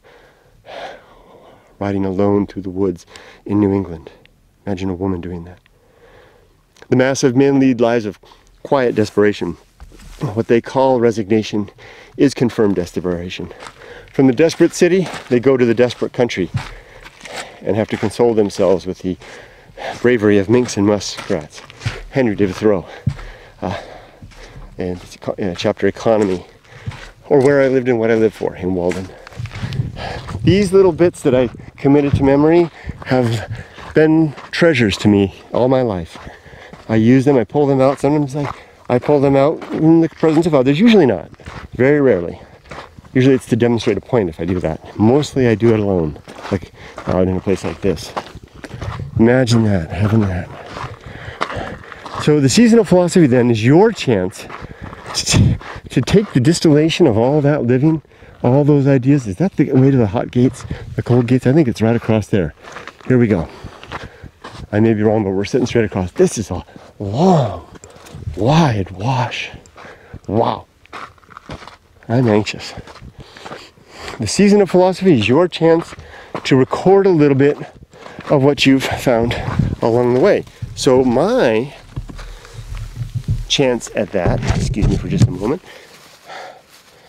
riding alone through the woods in New England. Imagine a woman doing that. The mass of men lead lives of quiet desperation. What they call resignation is confirmed desperation. From the desperate city, they go to the desperate country and have to console themselves with the bravery of minks and muskrats. Henry David Thoreau, and chapter Economy, or Where I Lived and What I Lived For in Walden. These little bits that I committed to memory have been treasures to me all my life. I use them, I pull them out. Sometimes I pull them out in the presence of others, usually not, very rarely. Usually it's to demonstrate a point if I do that. Mostly I do it alone, like out in a place like this. Imagine that, having that. So the season of philosophy then is your chance to take the distillation of all that living, all those ideas. Is that the way to the hot gates, the cold gates? I think it's right across there. Here we go. I may be wrong, but we're sitting straight across. This is a long, wide wash. Wow. I'm anxious. The season of philosophy is your chance to record a little bit of what you've found along the way. So my chance at that, excuse me for just a moment,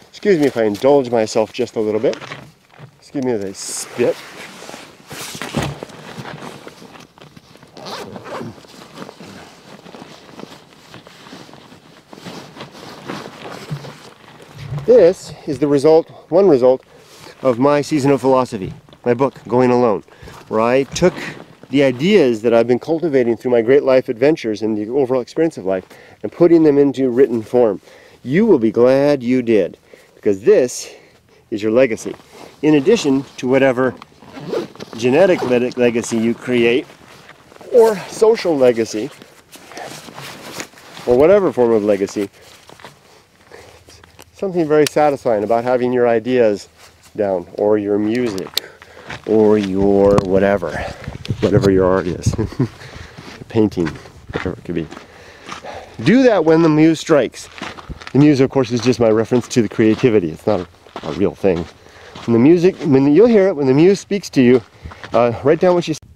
excuse me if I indulge myself just a little bit, excuse me as I spit. This is the result, one result, of my season of philosophy, my book, Going Alone, where I took the ideas that I've been cultivating through my great life adventures and the overall experience of life and putting them into written form. You will be glad you did, because this is your legacy. In addition to whatever genetic legacy you create, or social legacy, or whatever form of legacy, something very satisfying about having your ideas down, or your music, or your whatever your art is, painting, whatever it could be. Do that when the muse strikes. The muse, of course, is just my reference to the creativity. It's not a real thing. When the music, you'll hear it when the muse speaks to you, write down what she said.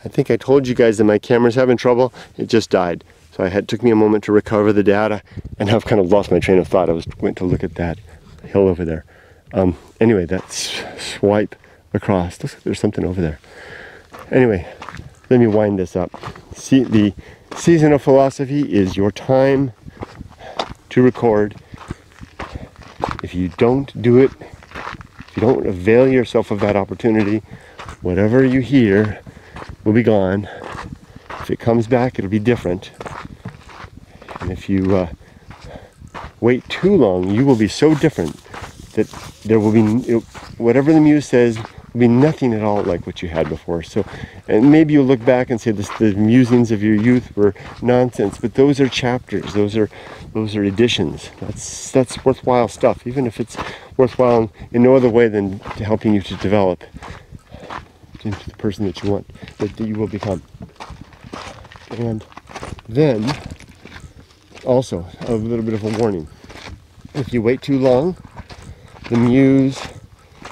I think I told you guys that my camera's having trouble. It just died. So it took me a moment to recover the data, and I've kind of lost my train of thought. Went to look at that hill over there. Anyway, that's swipe across. Looks like there's something over there. Anyway, let me wind this up. See, the season of philosophy is your time to record. If you don't do it, if you don't avail yourself of that opportunity, whatever you hear will be gone. If it comes back, it'll be different. And if you wait too long, you will be so different that there will be, whatever the muse says, will be nothing at all like what you had before. So, and maybe you'll look back and say the musings of your youth were nonsense, but those are chapters, those are editions. That's worthwhile stuff, even if it's worthwhile in no other way than helping you to develop into the person that you want, that you will become. And then, also, a little bit of a warning. If you wait too long, the muse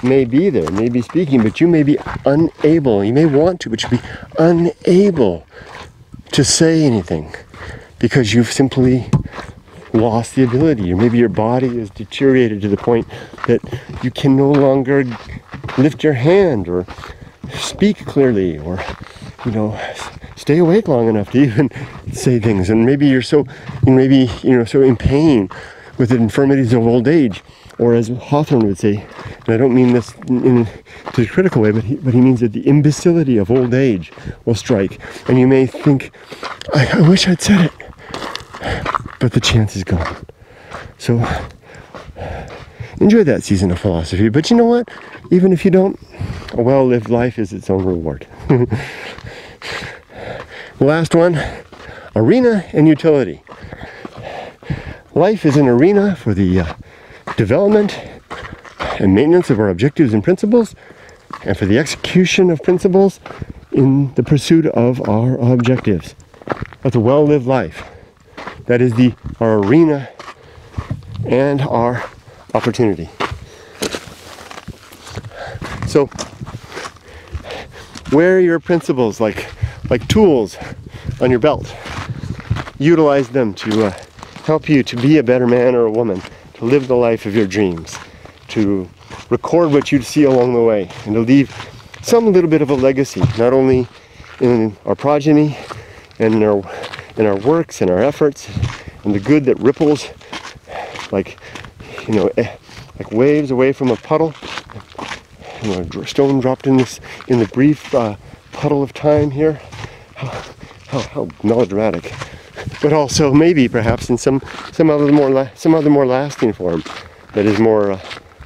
may be there, may be speaking, but you may be unable, you may want to, but you'll be unable to say anything because you've simply lost the ability, or maybe your body is deteriorated to the point that you can no longer lift your hand or speak clearly, or stay awake long enough to even say things. And maybe you're so in pain with the infirmities of old age, or as Hawthorne would say, and I don't mean this in a critical way, but he means that the imbecility of old age will strike, and you may think, I wish I'd said it, but the chance is gone. So enjoy that season of philosophy. But you know what? Even if you don't, a well-lived life is its own reward. Last one, arena and utility. Life is an arena for the development and maintenance of our objectives and principles, and for the execution of principles in the pursuit of our objectives. That's a well-lived life. That is our arena and our opportunity. So wear your principles like tools on your belt. Utilize them to help you to be a better man or a woman, to live the life of your dreams, to record what you see along the way, and to leave some little bit of a legacy, not only in our progeny and in our works and our efforts, and the good that ripples like waves away from a puddle, a stone dropped in the brief puddle of time here. How melodramatic, but also maybe perhaps in some other more lasting form that is more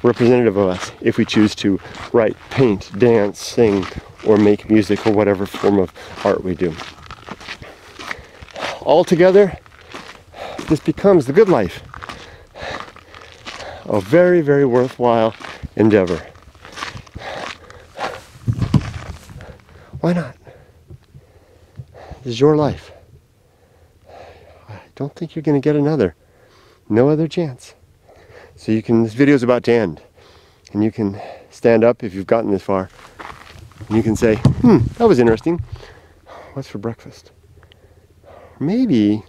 representative of us, if we choose to write, paint, dance, sing, or make music, or whatever form of art we do. Altogether, this becomes the good life, a very, very worthwhile endeavor. Why not? This is your life. I don't think you're going to get another. No other chance. So this video is about to end. And you can stand up if you've gotten this far. And you can say, that was interesting. What's for breakfast? Maybe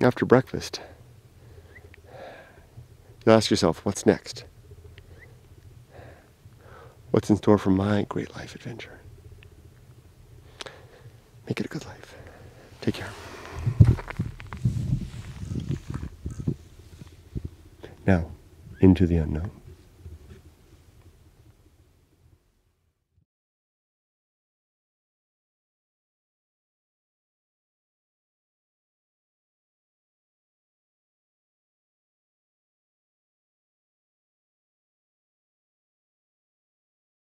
after breakfast, you ask yourself, what's next? What's in store for my great life adventure? Make it a good life. Take care. Now, into the unknown.